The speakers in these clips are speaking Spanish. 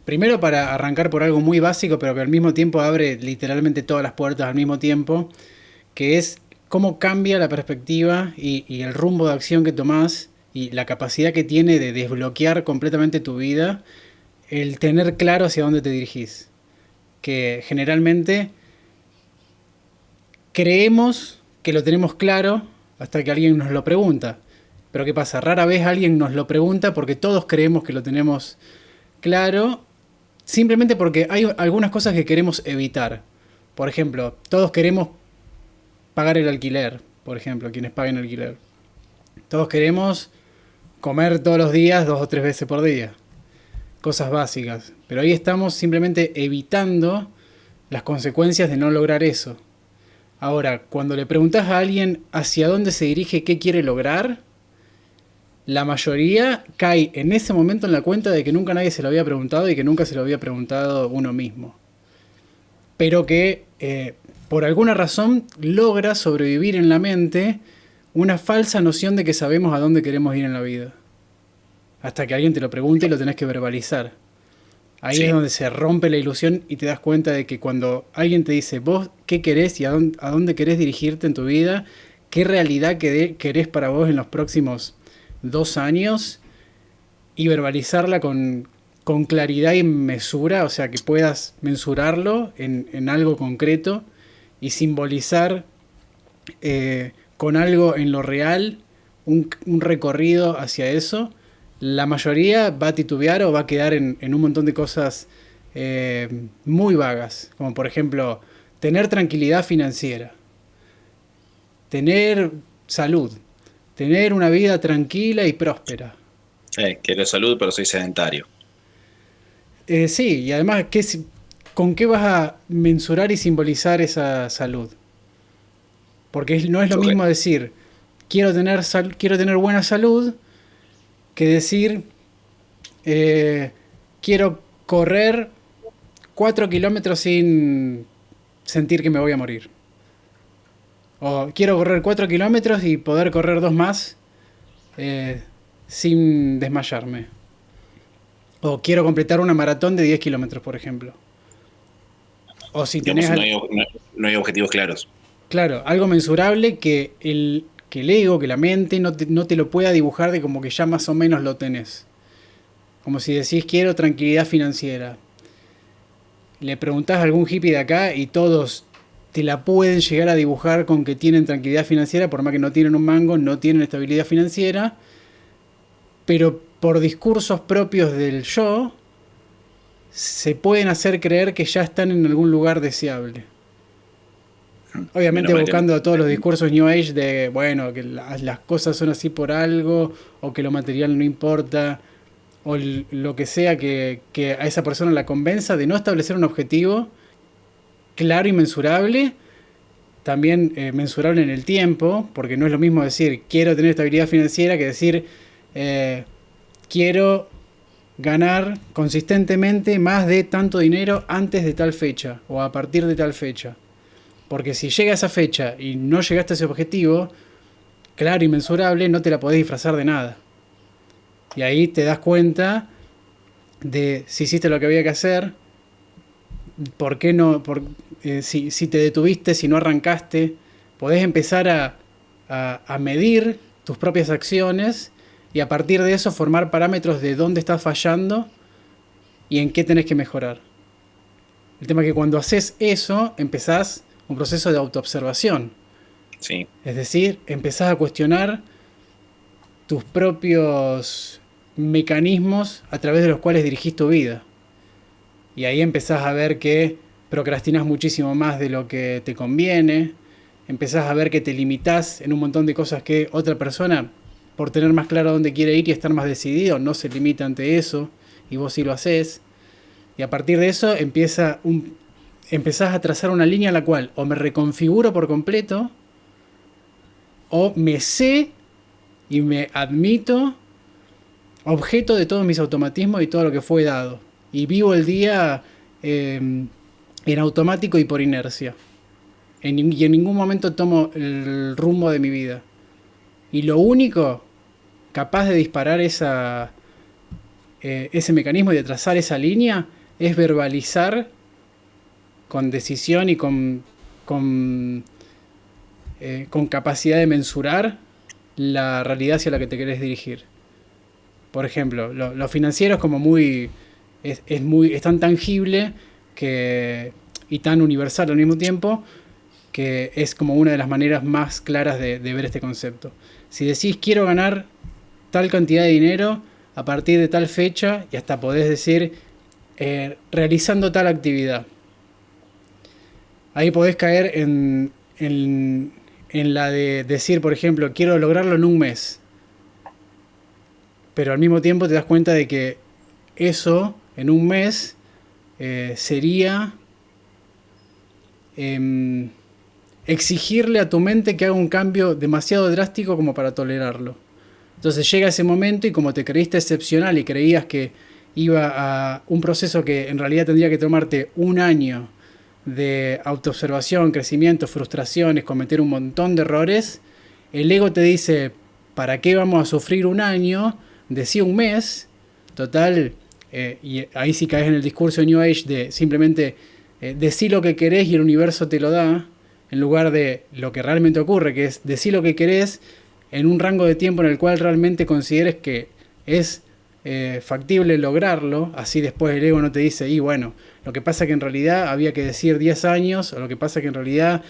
primero para arrancar por algo muy básico, pero que al mismo tiempo abre literalmente todas las puertas al mismo tiempo, que es cómo cambia la perspectiva y el rumbo de acción que tomás y la capacidad que tiene de desbloquear completamente tu vida, el tener claro hacia dónde te dirigís. Que generalmente creemos que lo tenemos claro hasta que alguien nos lo pregunta. Pero ¿qué pasa? Rara vez alguien nos lo pregunta porque todos creemos que lo tenemos claro, simplemente porque hay algunas cosas que queremos evitar. Por ejemplo, todos queremos pagar el alquiler, por ejemplo, quienes paguen alquiler. Todos queremos comer todos los días 2 o 3 veces por día. Cosas básicas. Pero ahí estamos simplemente evitando las consecuencias de no lograr eso. Ahora, cuando le preguntas a alguien hacia dónde se dirige, qué quiere lograr, la mayoría cae en ese momento en la cuenta de que nunca nadie se lo había preguntado y que nunca se lo había preguntado uno mismo. Pero que por alguna razón logra sobrevivir en la mente una falsa noción de que sabemos a dónde queremos ir en la vida. Hasta que alguien te lo pregunte y lo tenés que verbalizar. Ahí es Sí, donde se rompe la ilusión y te das cuenta de que cuando alguien te dice vos qué querés y a dónde querés dirigirte en tu vida, qué realidad querés para vos en los próximos 2 años y verbalizarla con claridad y mesura, o sea, que puedas mensurarlo en algo concreto y simbolizar con algo en lo real un recorrido hacia eso, la mayoría va a titubear o va a quedar en un montón de cosas muy vagas, como por ejemplo tener tranquilidad financiera, tener salud, tener una vida tranquila y próspera. quiero salud, pero soy sedentario. Sí, y además, ¿con qué vas a mensurar y simbolizar esa salud? Porque no es lo Ok. mismo decir, quiero tener buena salud, que decir, eh, quiero correr 4 kilómetros sin sentir que me voy a morir. O quiero correr 4 kilómetros y poder correr dos más eh, sin desmayarme. O quiero completar una maratón de 10 kilómetros, por ejemplo. O si tenés, Digamos, no hay objetivos claros. claro, algo mensurable que el ego, que la mente no te lo pueda dibujar de como que ya más o menos lo tenés. Como si decís quiero tranquilidad financiera. Le preguntás a algún hippie de acá y todos te la pueden llegar a dibujar con que tienen tranquilidad financiera, por más que no tienen un mango, no tienen estabilidad financiera, pero por discursos propios del yo, se pueden hacer creer que ya están en algún lugar deseable. Obviamente Menos mal que no. evocando a todos los discursos New Age de, bueno, que las cosas son así por algo, o que lo material no importa, o lo que sea que a esa persona la convenza de no establecer un objetivo claro y mensurable, también mensurable en el tiempo, porque no es lo mismo decir quiero tener estabilidad financiera que decir eh, quiero ganar consistentemente más de tanto dinero antes de tal fecha o a partir de tal fecha. Porque si llega a esa fecha y no llegaste a ese objetivo, claro y mensurable, no te la podés disfrazar de nada. Y ahí te das cuenta de si hiciste lo que había que hacer, por qué no, si te detuviste, si no arrancaste, podés empezar a medir tus propias acciones y a partir de eso formar parámetros de dónde estás fallando y en qué tenés que mejorar. El tema es que cuando haces eso, empezás un proceso de autoobservación. Sí. Es decir, empezás a cuestionar tus propios mecanismos a través de los cuales dirigís tu vida. Y ahí empezás a ver que procrastinas muchísimo más de lo que te conviene, empezás a ver que te limitás en un montón de cosas que otra persona, por tener más claro dónde quiere ir y estar más decidido, no se limita ante eso, y vos sí lo haces. Y a partir de eso empezás a trazar una línea en la cual o me reconfiguro por completo, o me sé y me admito objeto de todos mis automatismos y todo lo que fue dado. Y vivo el día en automático y por inercia. Y en ningún momento tomo el rumbo de mi vida. Y lo único capaz de disparar ese mecanismo y de trazar esa línea es verbalizar con decisión y con capacidad de mensurar la realidad hacia la que te querés dirigir. Por ejemplo, lo financiero es como muy... es tan tangible y tan universal al mismo tiempo, que es como una de las maneras más claras de ver este concepto. Si decís quiero ganar tal cantidad de dinero a partir de tal fecha, y hasta podés decir realizando tal actividad. Ahí podés caer en la de decir, por ejemplo, quiero lograrlo en un mes. Pero al mismo tiempo te das cuenta de que eso en un mes sería exigirle a tu mente que haga un cambio demasiado drástico como para tolerarlo. Entonces llega ese momento y como te creíste excepcional y creías que iba a un proceso que en realidad tendría que tomarte un año de autoobservación, crecimiento, frustraciones, cometer un montón de errores, el ego te dice, ¿para qué vamos a sufrir un año? Decía un mes, total, y ahí sí caes en el discurso de New Age de simplemente decí lo que querés y el universo te lo da, en lugar de lo que realmente ocurre, que es decí lo que querés en un rango de tiempo en el cual realmente consideres que es factible lograrlo. Así después el ego no te dice, y bueno, lo que pasa que en realidad había que decir 10 años, o lo que pasa que en realidad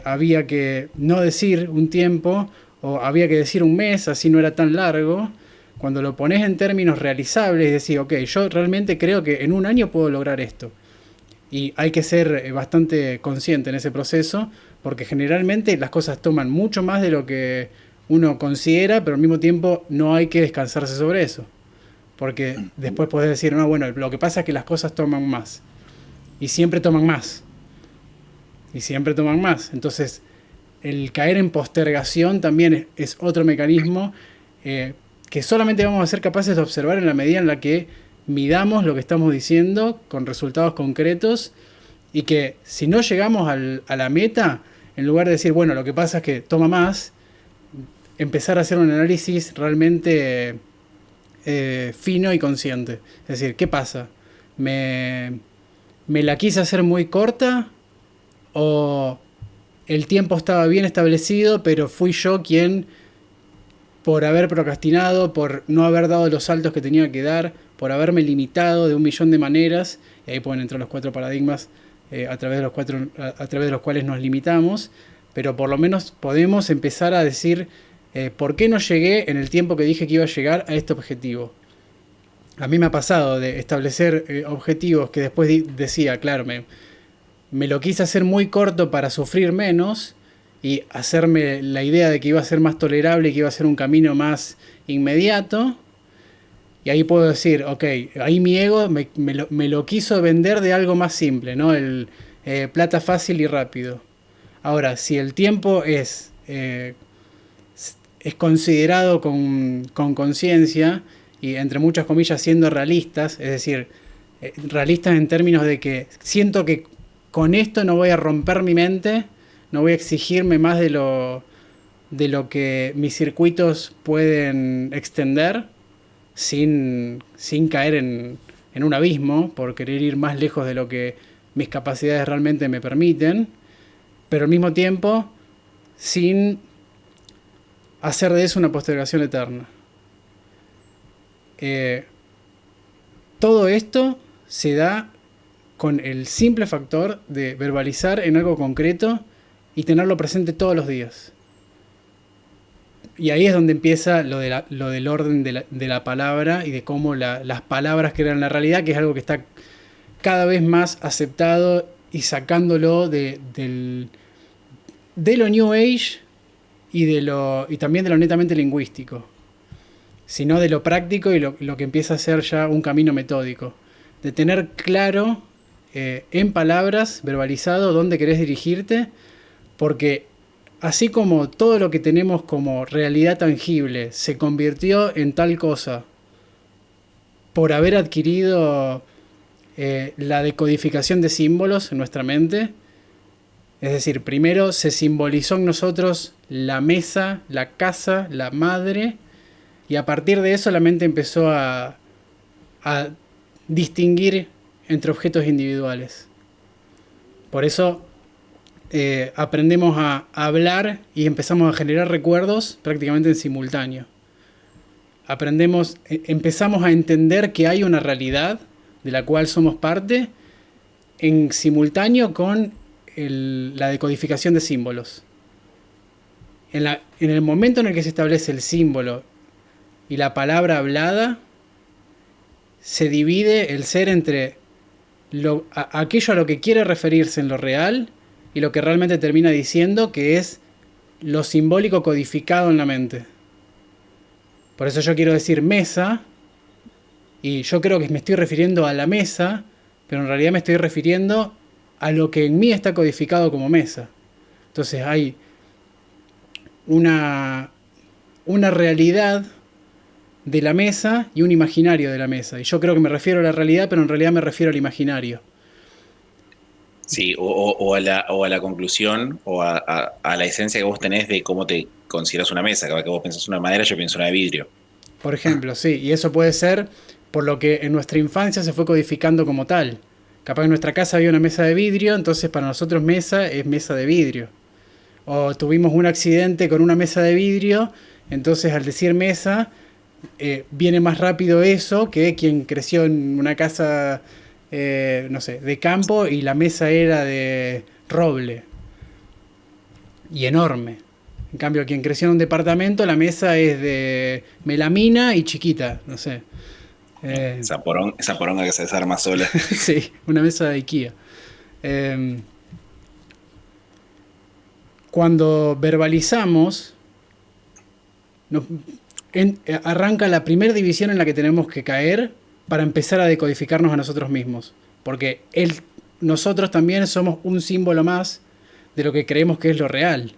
había que no decir un tiempo, o había que decir un mes, así no era tan largo. Cuando lo pones en términos realizables, decís, ok, yo realmente creo que en un año puedo lograr esto. Y hay que ser bastante consciente en ese proceso, porque generalmente las cosas toman mucho más de lo que uno considera, pero al mismo tiempo no hay que descansarse sobre eso. Porque después podés decir, no, bueno, lo que pasa es que las cosas toman más. Y siempre toman más. Y siempre toman más. Entonces, el caer en postergación también es otro mecanismo que solamente vamos a ser capaces de observar en la medida en la que midamos lo que estamos diciendo con resultados concretos, y que si no llegamos a la meta, en lugar de decir, bueno, lo que pasa es que toma más, empezar a hacer un análisis realmente fino y consciente. Es decir, ¿qué pasa? ¿Me la quise hacer muy corta? ¿O el tiempo estaba bien establecido, pero fui yo quien, por haber procrastinado, por no haber dado los saltos que tenía que dar, por haberme limitado de 1.000.000 de maneras, y ahí pueden entrar los 4 paradigmas a través de los cuales nos limitamos, pero por lo menos podemos empezar a decir ¿por qué no llegué en el tiempo que dije que iba a llegar a este objetivo? A mí me ha pasado de establecer objetivos que después decía, claro, me lo quise hacer muy corto para sufrir menos y hacerme la idea de que iba a ser más tolerable y que iba a ser un camino más inmediato. Y ahí puedo decir, ok, ahí mi ego me lo quiso vender de algo más simple, ¿no? El plata fácil y rápido. Ahora, si el tiempo es considerado con conciencia y entre muchas comillas siendo realistas, es decir, realistas en términos de que siento que con esto no voy a romper mi mente, no voy a exigirme más de lo que mis circuitos pueden extender sin caer en un abismo por querer ir más lejos de lo que mis capacidades realmente me permiten, pero al mismo tiempo sin hacer de eso una postergación eterna. Todo esto se da con el simple factor de verbalizar en algo concreto y tenerlo presente todos los días. Y ahí es donde empieza lo del orden de la palabra y de cómo las palabras crean la realidad, que es algo que está cada vez más aceptado y sacándolo de lo New Age y también de lo netamente lingüístico, sino de lo práctico y lo que empieza a ser ya un camino metódico, de tener claro en palabras, verbalizado, dónde querés dirigirte, porque así como todo lo que tenemos como realidad tangible se convirtió en tal cosa por haber adquirido la decodificación de símbolos en nuestra mente, es decir, primero se simbolizó en nosotros la mesa, la casa, la madre, y a partir de eso la mente empezó a a distinguir entre objetos individuales. Por eso aprendemos a hablar y empezamos a generar recuerdos prácticamente en simultáneo. Empezamos a entender que hay una realidad de la cual somos parte en simultáneo con la decodificación de símbolos. En el momento en el que se establece el símbolo y la palabra hablada, se divide el ser entre aquello a lo que quiere referirse en lo real y lo que realmente termina diciendo, que es lo simbólico codificado en la mente. Por eso yo quiero decir mesa, y yo creo que me estoy refiriendo a la mesa, pero en realidad me estoy refiriendo a lo que en mí está codificado como mesa. Entonces hay una realidad de la mesa y un imaginario de la mesa. Y yo creo que me refiero a la realidad, pero en realidad me refiero al imaginario. Sí, o a la conclusión o a la esencia que vos tenés de cómo te consideras una mesa. Cada vez que vos pensás una madera, yo pienso una de vidrio. Por ejemplo, sí, y eso puede ser por lo que en nuestra infancia se fue codificando como tal. Capaz que en nuestra casa había una mesa de vidrio, entonces para nosotros mesa es mesa de vidrio. O tuvimos un accidente con una mesa de vidrio, entonces al decir mesa, viene más rápido eso que quien creció en una casa, no sé, de campo y la mesa era de roble y enorme. En cambio, quien creció en un departamento, la mesa es de melamina y chiquita, no sé. Esa poronga que se desarma sola. Sí, una mesa de IKEA. Cuando verbalizamos, arranca la primera división en la que tenemos que caer para empezar a decodificarnos a nosotros mismos. Porque nosotros también somos un símbolo más de lo que creemos que es lo real.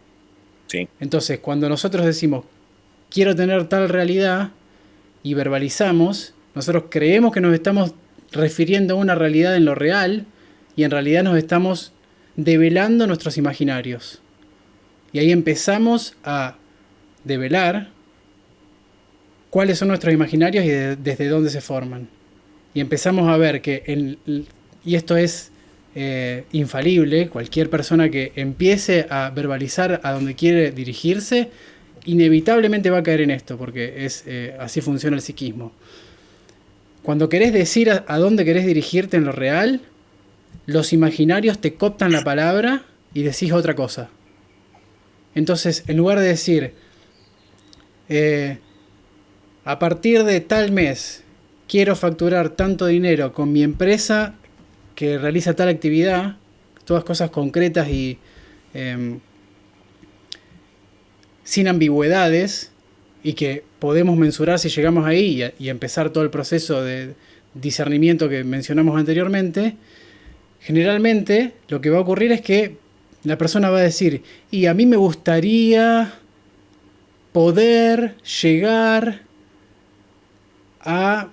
Sí. Entonces, cuando nosotros decimos, quiero tener tal realidad, y verbalizamos, nosotros creemos que nos estamos refiriendo a una realidad en lo real, y en realidad nos estamos develando nuestros imaginarios. Y ahí empezamos a develar cuáles son nuestros imaginarios y desde dónde se forman. Y empezamos a ver que, y esto es infalible, cualquier persona que empiece a verbalizar a donde quiere dirigirse, inevitablemente va a caer en esto, porque así funciona el psiquismo. Cuando querés decir a dónde querés dirigirte en lo real, los imaginarios te cooptan la palabra y decís otra cosa. Entonces, en lugar de decir, a partir de tal mes quiero facturar tanto dinero con mi empresa que realiza tal actividad, todas cosas concretas y sin ambigüedades, y que podemos mensurar si llegamos ahí y empezar todo el proceso de discernimiento que mencionamos anteriormente, generalmente lo que va a ocurrir es que la persona va a decir, y a mí me gustaría poder llegar a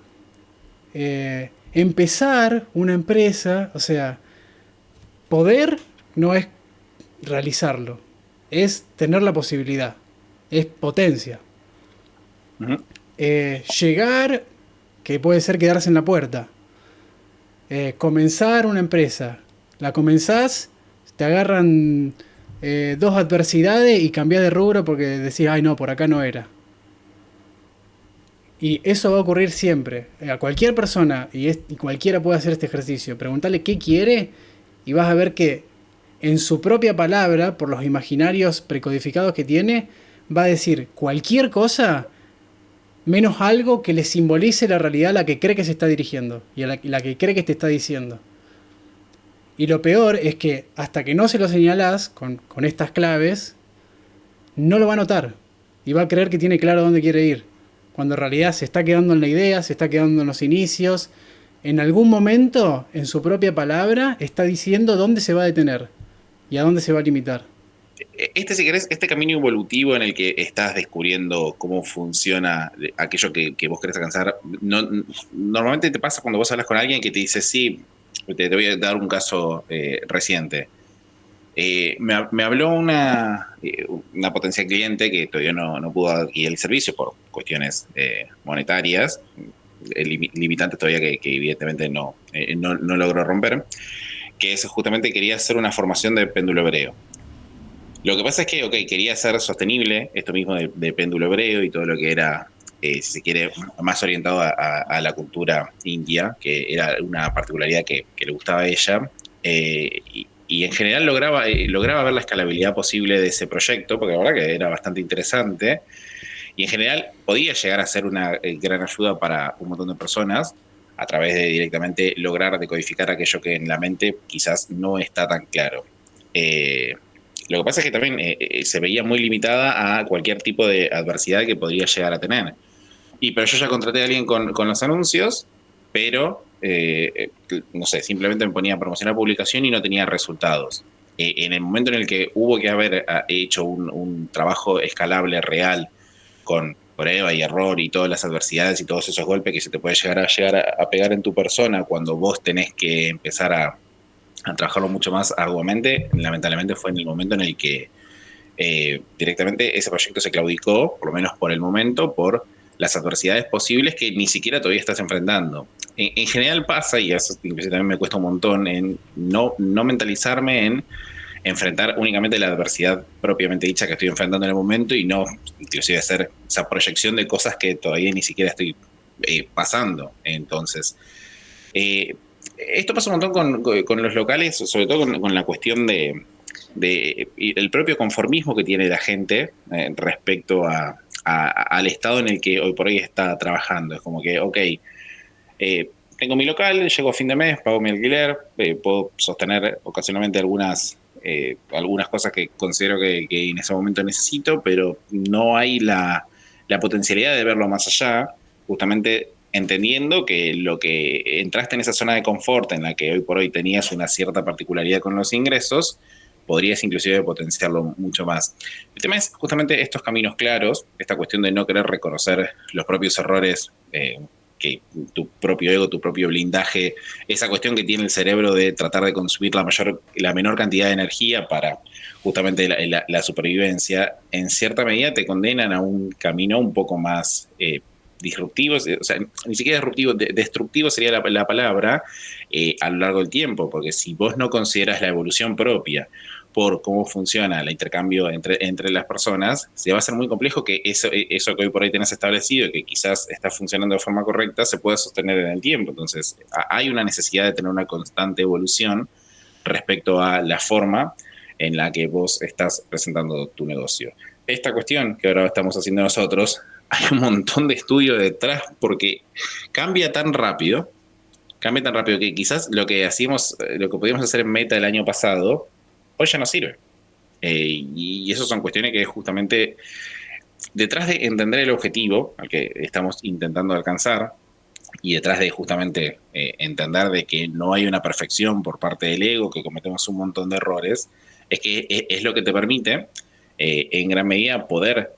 empezar una empresa. O sea, poder no es realizarlo, es tener la posibilidad, es potencia. Uh-huh. Llegar, que puede ser quedarse en la puerta. Comenzar una empresa, la comenzás, te agarran 2 adversidades y cambiás de rubro porque decís, ay no, por acá no era. Y eso va a ocurrir siempre. A cualquier persona, y cualquiera puede hacer este ejercicio, preguntarle qué quiere y vas a ver que en su propia palabra, por los imaginarios precodificados que tiene, va a decir cualquier cosa menos algo que le simbolice la realidad a la que cree que se está dirigiendo y a la que cree que te está diciendo. Y lo peor es que hasta que no se lo señalás con estas claves, no lo va a notar y va a creer que tiene claro dónde quiere ir, cuando en realidad se está quedando en la idea, se está quedando en los inicios. En algún momento, en su propia palabra, está diciendo dónde se va a detener y a dónde se va a limitar. Si querés, este camino evolutivo en el que estás descubriendo cómo funciona aquello que vos querés alcanzar, normalmente te pasa cuando vos hablas con alguien que te dice, sí, te voy a dar un caso reciente. Me habló una potencial cliente que todavía no pudo adquirir el servicio por cuestiones monetarias. limitantes todavía que evidentemente no logró romper, que es justamente quería hacer una formación de péndulo hebreo. Lo que pasa es que, ok, quería ser sostenible, esto mismo de péndulo hebreo y todo lo que era, si se quiere, más orientado a la cultura india, que era una particularidad que le gustaba a ella. Y en general lograba ver la escalabilidad posible de ese proyecto, porque la verdad que era bastante interesante. Y en general podía llegar a ser una gran ayuda para un montón de personas a través de directamente lograr decodificar aquello que en la mente quizás no está tan claro. Eh, lo que pasa es que también se veía muy limitada a cualquier tipo de adversidad que podría llegar a tener. Pero yo ya contraté a alguien con los anuncios, pero no sé, simplemente me ponía a promocionar publicación y no tenía resultados. En el momento en el que hubo que haber hecho un trabajo escalable real con prueba y error y todas las adversidades y todos esos golpes que se te puede llegar a pegar en tu persona cuando vos tenés que empezar a trabajarlo mucho más arduamente, lamentablemente fue en el momento en el que directamente ese proyecto se claudicó, por lo menos por el momento, por las adversidades posibles que ni siquiera todavía estás enfrentando. En general pasa, y eso también me cuesta un montón, en no mentalizarme en enfrentar únicamente la adversidad propiamente dicha que estoy enfrentando en el momento y no inclusive hacer esa proyección de cosas que todavía ni siquiera estoy pasando. Entonces, esto pasa un montón con los locales, sobre todo con la cuestión de el propio conformismo que tiene la gente respecto al estado en el que hoy por hoy está trabajando. Es como que, ok, tengo mi local, llego a fin de mes, pago mi alquiler, puedo sostener ocasionalmente algunas cosas que considero que en ese momento necesito, pero no hay la potencialidad de verlo más allá, justamente entendiendo que lo que entraste en esa zona de confort en la que hoy por hoy tenías una cierta particularidad con los ingresos, podrías inclusive potenciarlo mucho más. El tema es justamente estos caminos claros, esta cuestión de no querer reconocer los propios errores que tu propio ego, tu propio blindaje, esa cuestión que tiene el cerebro de tratar de consumir la menor cantidad de energía para justamente la supervivencia, en cierta medida te condenan a un camino un poco más disruptivo, o sea, ni siquiera disruptivo, destructivo sería la palabra, a lo largo del tiempo, porque si vos no consideras la evolución propia por cómo funciona el intercambio entre las personas, se va a ser muy complejo que eso que hoy por hoy tenés establecido, que quizás está funcionando de forma correcta, se pueda sostener en el tiempo. Entonces, hay una necesidad de tener una constante evolución respecto a la forma en la que vos estás presentando tu negocio. Esta cuestión que ahora estamos haciendo nosotros, hay un montón de estudio detrás porque cambia tan rápido que quizás lo que hacíamos, lo que podíamos hacer en Meta el año pasado, hoy ya no sirve. Y eso son cuestiones que justamente detrás de entender el objetivo al que estamos intentando alcanzar y detrás de justamente entender de que no hay una perfección por parte del ego, que cometemos un montón de errores, es que es lo que te permite en gran medida poder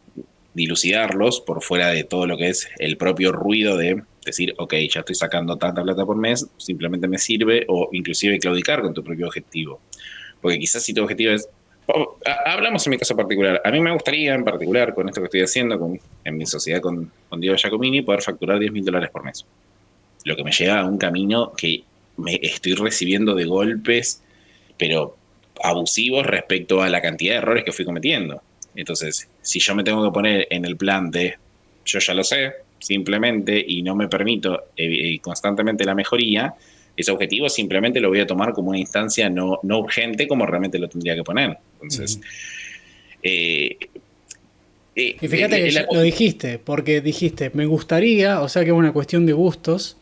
dilucidarlos por fuera de todo lo que es el propio ruido de decir, ok, ya estoy sacando tanta plata por mes, simplemente me sirve, o inclusive claudicar con tu propio objetivo. Porque quizás si tu objetivo es, hablamos en mi caso particular, a mí me gustaría en particular con esto que estoy haciendo, en mi sociedad con Diego Giacomini, poder facturar $10.000 por mes. Lo que me lleva a un camino que me estoy recibiendo de golpes, pero abusivos respecto a la cantidad de errores que fui cometiendo. Entonces, si yo me tengo que poner en el plan de yo ya lo sé, simplemente, y no me permito constantemente la mejoría, ese objetivo simplemente lo voy a tomar como una instancia no urgente como realmente lo tendría que poner. Entonces, y fíjate que lo dijiste, porque dijiste, me gustaría, o sea que es una cuestión de gustos.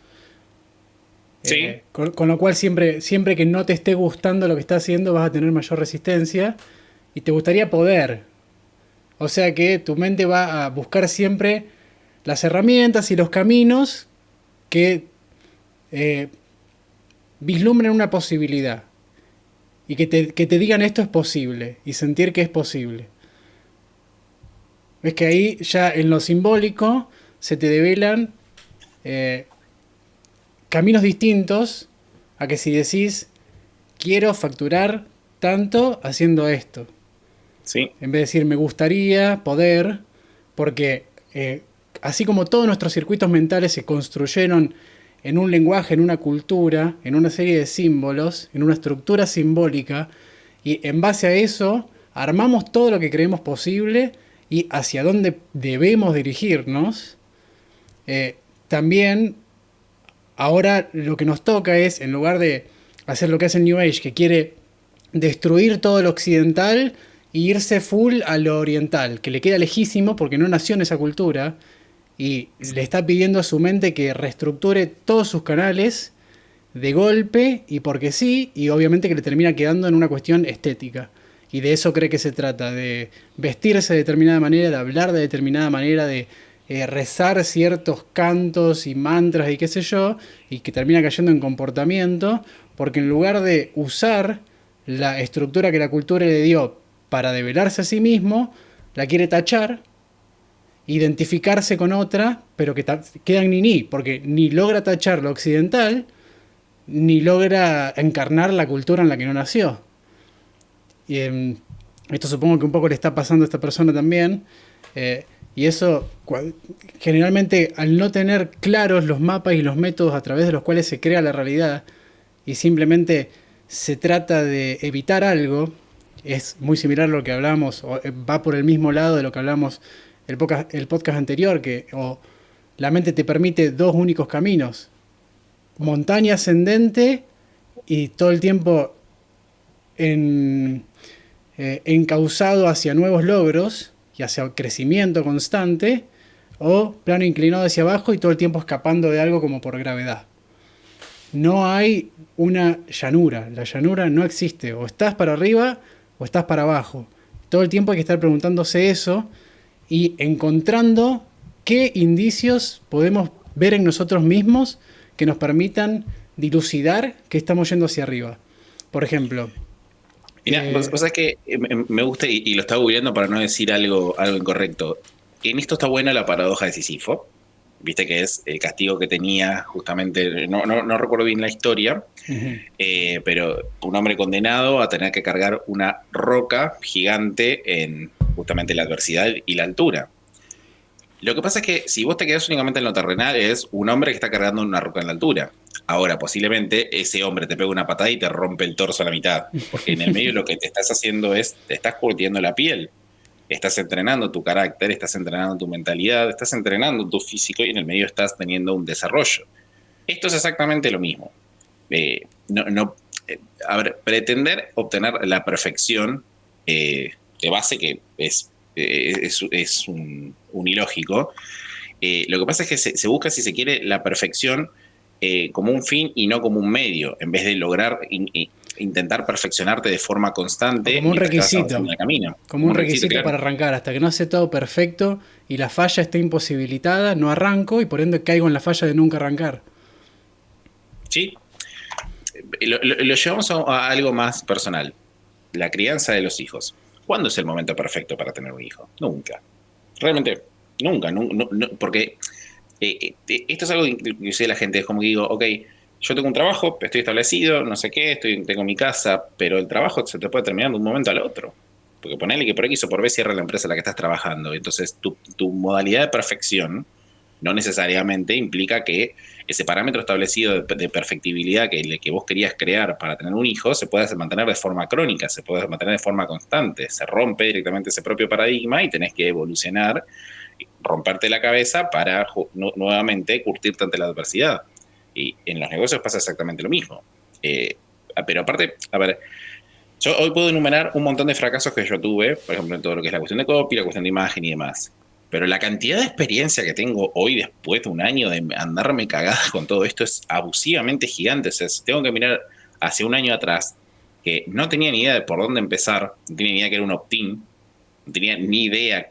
Sí. Con lo cual siempre que no te esté gustando lo que estás haciendo vas a tener mayor resistencia y te gustaría poder. O sea que tu mente va a buscar siempre las herramientas y los caminos que vislumbren una posibilidad y que te digan esto es posible y sentir que es posible. Ves que ahí ya en lo simbólico se te develan caminos distintos a que si decís quiero facturar tanto haciendo esto. Sí. En vez de decir me gustaría poder, porque así como todos nuestros circuitos mentales se construyeron en un lenguaje, en una cultura, en una serie de símbolos, en una estructura simbólica, y en base a eso armamos todo lo que creemos posible y hacia dónde debemos dirigirnos. También ahora lo que nos toca es, en lugar de hacer lo que hace el New Age, que quiere destruir todo lo occidental e irse full a lo oriental, que le queda lejísimo porque no nació en esa cultura, y le está pidiendo a su mente que reestructure todos sus canales de golpe y porque sí, y obviamente que le termina quedando en una cuestión estética. Y de eso cree que se trata, de vestirse de determinada manera, de hablar de determinada manera, de rezar ciertos cantos y mantras y qué sé yo, y que termina cayendo en comportamiento, porque en lugar de usar la estructura que la cultura le dio para develarse a sí mismo, la quiere tachar, identificarse con otra, pero que queda en ni, porque ni logra tachar lo occidental, ni logra encarnar la cultura en la que no nació. Y esto supongo que un poco le está pasando a esta persona también. Y eso, generalmente, al no tener claros los mapas y los métodos a través de los cuales se crea la realidad, y simplemente se trata de evitar algo, es muy similar a lo que hablamos, o va por el mismo lado de lo que hablamos el podcast anterior, que la mente te permite dos únicos caminos: montaña ascendente y todo el tiempo encauzado hacia nuevos logros y hacia crecimiento constante, o plano inclinado hacia abajo y todo el tiempo escapando de algo como por gravedad. No hay una llanura, la llanura no existe, o estás para arriba o estás para abajo. Todo el tiempo hay que estar preguntándose eso y encontrando qué indicios podemos ver en nosotros mismos que nos permitan dilucidar que estamos yendo hacia arriba. Por ejemplo, mira, vos sabés que me gusta, y lo estaba googleando para no decir algo incorrecto. En esto está buena la paradoja de Sísifo. Viste que es el castigo que tenía justamente, no recuerdo bien la historia, pero un hombre condenado a tener que cargar una roca gigante en justamente la adversidad y la altura. Lo que pasa es que si vos te quedás únicamente en lo terrenal, es un hombre que está cargando una roca en la altura. Ahora, posiblemente ese hombre te pega una patada y te rompe el torso a la mitad, porque en el medio lo que te estás haciendo es, te estás curtiendo la piel. Estás entrenando tu carácter, estás entrenando tu mentalidad, estás entrenando tu físico y en el medio estás teniendo un desarrollo. Esto es exactamente lo mismo. A ver, pretender obtener la perfección de base que es un ilógico. Lo que pasa es que se busca, si se quiere, la perfección como un fin y no como un medio, en vez de lograr intentar perfeccionarte de forma constante. O como un requisito. En el camino. Como un requisito, claro, para arrancar. Hasta que no hace todo perfecto y la falla esté imposibilitada, no arranco y por ende caigo en la falla de nunca arrancar. Sí. Lo llevamos a algo más personal. La crianza de los hijos. ¿Cuándo es el momento perfecto para tener un hijo? Nunca. Realmente, nunca. Porque esto es algo que inclusive la gente es como que digo, ok, yo tengo un trabajo, estoy establecido, no sé qué, tengo mi casa, pero el trabajo se te puede terminar de un momento al otro. Porque ponele que por X o por B cierra la empresa en la que estás trabajando. Entonces, tu modalidad de perfección no necesariamente implica que ese parámetro establecido de perfectibilidad que vos querías crear para tener un hijo se pueda mantener de forma crónica, se puede mantener de forma constante. Se rompe directamente ese propio paradigma y tenés que evolucionar, romperte la cabeza para nuevamente curtirte ante la adversidad. Y en los negocios pasa exactamente lo mismo. Pero aparte, a ver, yo hoy puedo enumerar un montón de fracasos que yo tuve, por ejemplo, en todo lo que es la cuestión de copy, la cuestión de imagen y demás. Pero la cantidad de experiencia que tengo hoy, después de un año de andarme cagada con todo esto, es abusivamente gigante. O sea, si tengo que mirar hacia un año atrás, que no tenía ni idea de por dónde empezar, no tenía ni idea que era un opt-in, no tenía ni idea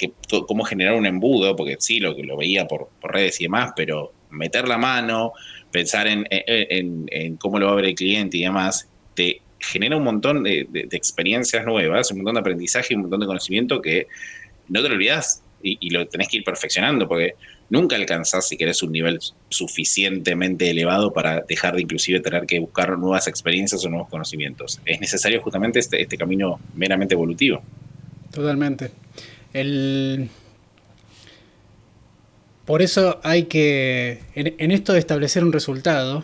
cómo generar un embudo, porque sí, lo veía por redes y demás, pero meter la mano, pensar en cómo lo va a ver el cliente y demás, te genera un montón de experiencias nuevas, un montón de aprendizaje y un montón de conocimiento que no te lo olvidás y lo tenés que ir perfeccionando, porque nunca alcanzás, si querés, un nivel suficientemente elevado para dejar de inclusive tener que buscar nuevas experiencias o nuevos conocimientos. Es necesario justamente este camino meramente evolutivo. Totalmente. Por eso hay que, en esto de establecer un resultado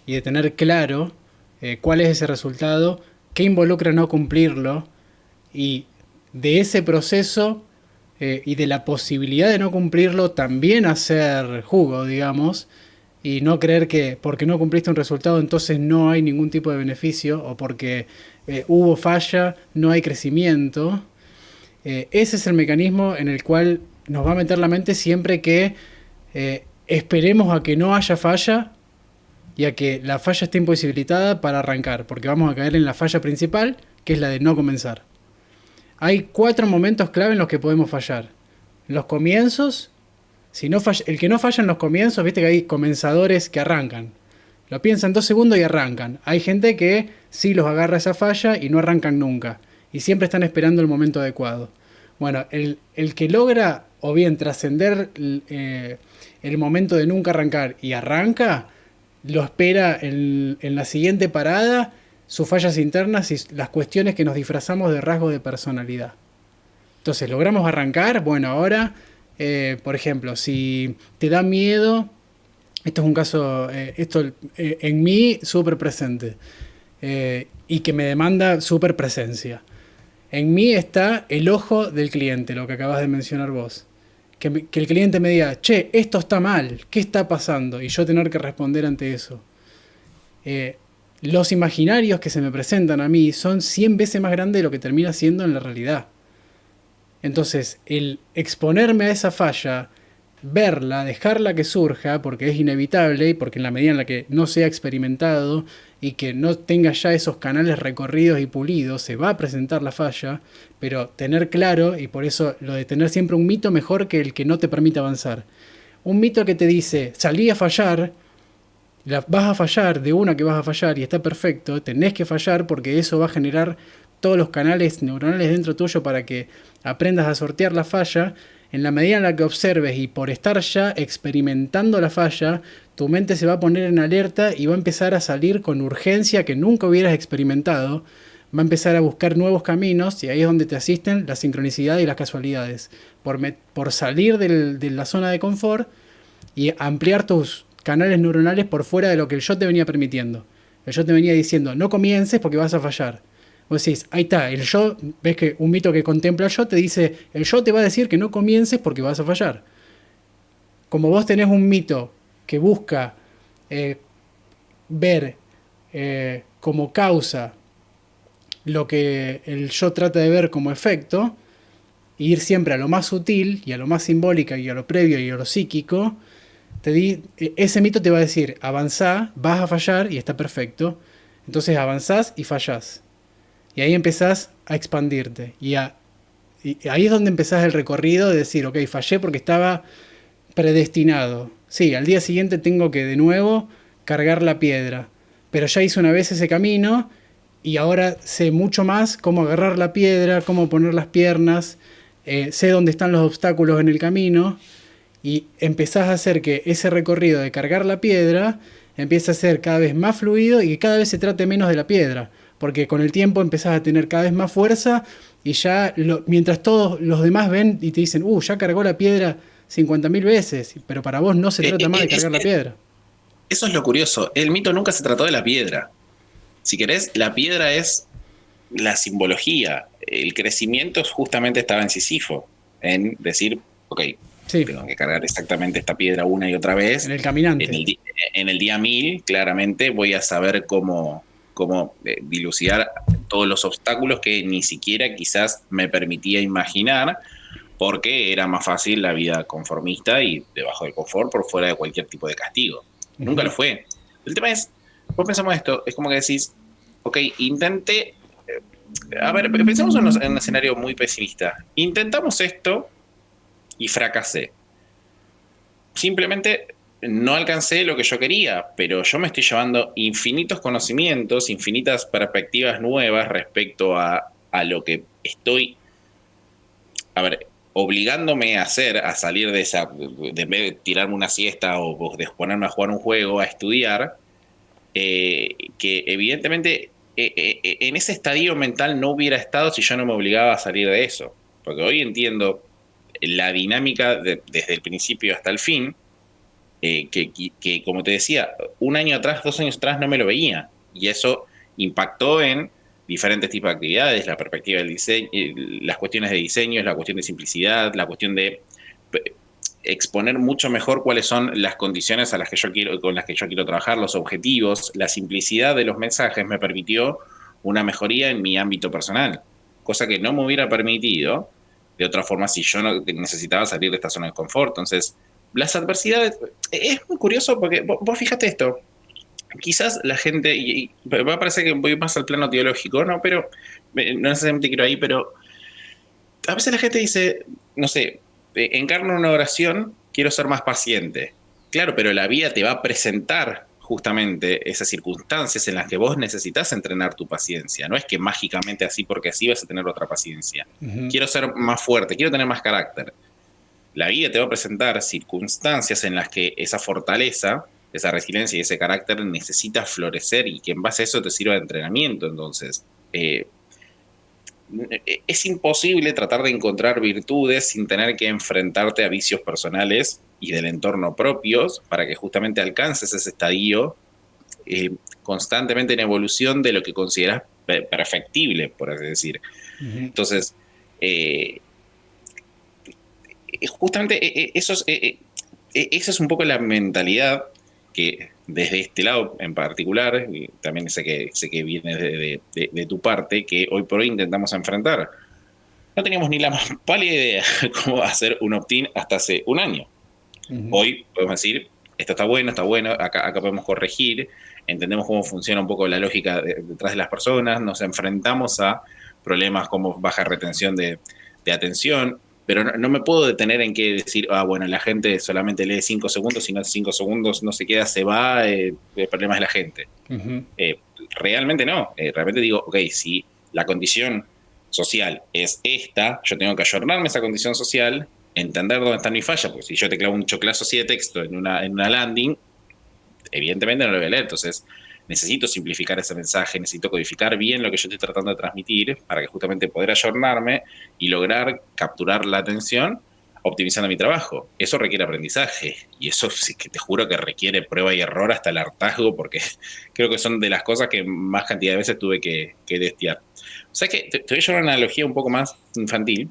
y de tener claro cuál es ese resultado, qué involucra no cumplirlo, y de ese proceso y de la posibilidad de no cumplirlo también hacer jugo, digamos, y no creer que porque no cumpliste un resultado entonces no hay ningún tipo de beneficio o porque hubo falla no hay crecimiento. Ese es el mecanismo en el cual nos va a meter la mente siempre que esperemos a que no haya falla y a que la falla esté imposibilitada para arrancar, porque vamos a caer en la falla principal, que es la de no comenzar. Hay 4 momentos clave en los que podemos fallar. Los comienzos, si no falla, el que no falla en los comienzos, viste que hay comenzadores que arrancan. Lo piensan 2 segundos y arrancan. Hay gente que sí los agarra esa falla y no arrancan nunca. Y siempre están esperando el momento adecuado. Bueno, el que logra o bien trascender el momento de nunca arrancar y arranca, lo espera en la siguiente parada sus fallas internas y las cuestiones que nos disfrazamos de rasgos de personalidad. Entonces, logramos arrancar. Bueno, ahora, por ejemplo, si te da miedo, esto es un caso, en mí súper presente y que me demanda súper presencia. En mí está el ojo del cliente, lo que acabas de mencionar vos. Que el cliente me diga, che, esto está mal, ¿qué está pasando? Y yo tener que responder ante eso. Eh, los imaginarios que se me presentan a mí son 100 veces más grandes de lo que termina siendo en la realidad. Entonces, el exponerme a esa falla, verla, dejarla que surja, porque es inevitable y porque en la medida en la que no sea experimentado y que no tenga ya esos canales recorridos y pulidos, se va a presentar la falla, pero tener claro, y por eso lo de tener siempre un mito mejor que el que no te permite avanzar. Un mito que te dice, salí a fallar, vas a fallar, de una que vas a fallar y está perfecto, tenés que fallar porque eso va a generar todos los canales neuronales dentro tuyo para que aprendas a sortear la falla. En la medida en la que observes y por estar ya experimentando la falla, tu mente se va a poner en alerta y va a empezar a salir con urgencia que nunca hubieras experimentado. Va a empezar a buscar nuevos caminos y ahí es donde te asisten la sincronicidad y las casualidades. Por salir de la zona de confort y ampliar tus canales neuronales por fuera de lo que el yo te venía permitiendo. El yo te venía diciendo, no comiences porque vas a fallar. Vos decís, ahí está, el yo, ves que un mito que contempla el yo te dice, el yo te va a decir que no comiences porque vas a fallar. Como vos tenés un mito que busca ver como causa lo que el yo trata de ver como efecto, e ir siempre a lo más sutil y a lo más simbólico y a lo previo y a lo psíquico, ese mito te va a decir, avanzá, vas a fallar y está perfecto. Entonces avanzás y fallás. Y ahí empezás a expandirte. Y ahí es donde empezás el recorrido de decir, ok, fallé porque estaba predestinado. Sí, al día siguiente tengo que de nuevo cargar la piedra. Pero ya hice una vez ese camino y ahora sé mucho más cómo agarrar la piedra, cómo poner las piernas, sé dónde están los obstáculos en el camino y empezás a hacer que ese recorrido de cargar la piedra empiece a ser cada vez más fluido y que cada vez se trate menos de la piedra. Porque con el tiempo empezás a tener cada vez más fuerza y ya mientras todos los demás ven y te dicen, ya cargó la piedra 50.000 veces, pero para vos no se trata más de cargar la piedra. Eso es lo curioso. El mito nunca se trató de la piedra. Si querés, la piedra es la simbología. El crecimiento justamente estaba en Sísifo, en decir, ok, sí, tengo que cargar exactamente esta piedra una y otra vez. En el caminante. En el día 1000, claramente, voy a saber cómo dilucidar todos los obstáculos que ni siquiera quizás me permitía imaginar, porque era más fácil la vida conformista y debajo del confort por fuera de cualquier tipo de castigo. Nunca lo fue. El tema es, vos pensamos esto, es como que decís, ok, intenté, a ver, pensamos en un escenario muy pesimista. Intentamos esto y fracasé. Simplemente no alcancé lo que yo quería, pero yo me estoy llevando infinitos conocimientos, infinitas perspectivas nuevas respecto a lo que estoy, a ver, obligándome a hacer, a salir de esa, de vez de tirarme una siesta o de ponerme a jugar un juego, a estudiar, que evidentemente en ese estadio mental no hubiera estado si yo no me obligaba a salir de eso. Porque hoy entiendo la dinámica desde el principio hasta el fin, que, como te decía, un año atrás, 2 años atrás no me lo veía. Y eso impactó en diferentes tipos de actividades, la perspectiva del diseño, las cuestiones de diseño, la cuestión de simplicidad, la cuestión de exponer mucho mejor cuáles son las condiciones con las que yo quiero trabajar, los objetivos. La simplicidad de los mensajes me permitió una mejoría en mi ámbito personal, cosa que no me hubiera permitido de otra forma si yo no necesitaba salir de esta zona de confort. Entonces, las adversidades, es muy curioso porque vos fíjate esto, quizás la gente, y va a parecer que voy más al plano teológico, ¿no? Pero no necesariamente quiero ahí, pero a veces la gente dice, no sé, encarno una oración, quiero ser más paciente. Claro, pero la vida te va a presentar justamente esas circunstancias en las que vos necesitas entrenar tu paciencia. No es que mágicamente así porque así vas a tener otra paciencia. Ujú. Quiero ser más fuerte, quiero tener más carácter. La vida te va a presentar circunstancias en las que esa fortaleza, esa resiliencia y ese carácter necesita florecer y que en base a eso te sirva de entrenamiento. Entonces, es imposible tratar de encontrar virtudes sin tener que enfrentarte a vicios personales y del entorno propios para que justamente alcances ese estadio constantemente en evolución de lo que consideras perfectible, por así decir. Ujú. Entonces, justamente esa es un poco la mentalidad que desde este lado en particular, y también sé que viene de tu parte, que hoy por hoy intentamos enfrentar. No teníamos ni la más pálida idea de cómo hacer un opt-in hasta hace un año. Ujú. Hoy podemos decir, esto está bueno, acá podemos corregir, entendemos cómo funciona un poco la lógica detrás de las personas, nos enfrentamos a problemas como baja retención de atención, pero no me puedo detener en que decir, bueno, la gente solamente lee 5 segundos, si no 5 segundos no se queda, se va, el problema es la gente. Ujú. Eh, Realmente no. Realmente digo, ok, si la condición social es esta, yo tengo que ayornarme a esa condición social, entender dónde está mi falla, porque si yo te clavo un choclazo así de texto en una landing, evidentemente no lo voy a leer. Entonces, necesito simplificar ese mensaje, necesito codificar bien lo que yo estoy tratando de transmitir para que justamente poder ayornarme y lograr capturar la atención optimizando mi trabajo. Eso requiere aprendizaje y eso sí que te juro que requiere prueba y error hasta el hartazgo porque creo que son de las cosas que más cantidad de veces tuve que testear. O sea que te voy a llevar una analogía un poco más infantil,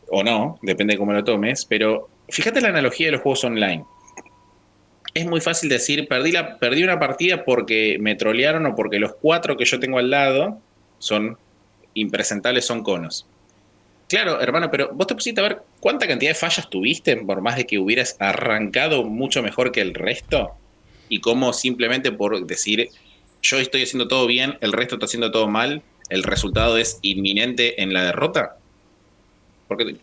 o no, depende de cómo lo tomes, pero fíjate la analogía de los juegos online. Es muy fácil decir, perdí una partida porque me trolearon o porque los 4 que yo tengo al lado son impresentables, son conos. Claro, hermano, pero vos te pusiste a ver cuánta cantidad de fallas tuviste por más de que hubieras arrancado mucho mejor que el resto y cómo simplemente por decir yo estoy haciendo todo bien, el resto está haciendo todo mal, el resultado es inminente en la derrota. Porque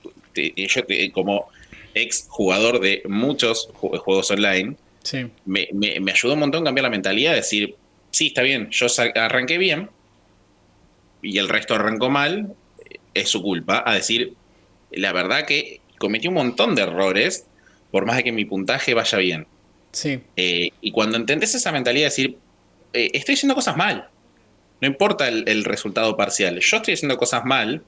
como ex jugador de muchos juegos online, Sí. me ayudó un montón cambiar la mentalidad, decir, sí, está bien, yo arranqué bien y el resto arrancó mal, es su culpa, a decir, la verdad que cometí un montón de errores, por más de que mi puntaje vaya bien. Sí. Y cuando entendés esa mentalidad, decir, estoy haciendo cosas mal, no importa el resultado parcial, yo estoy haciendo cosas mal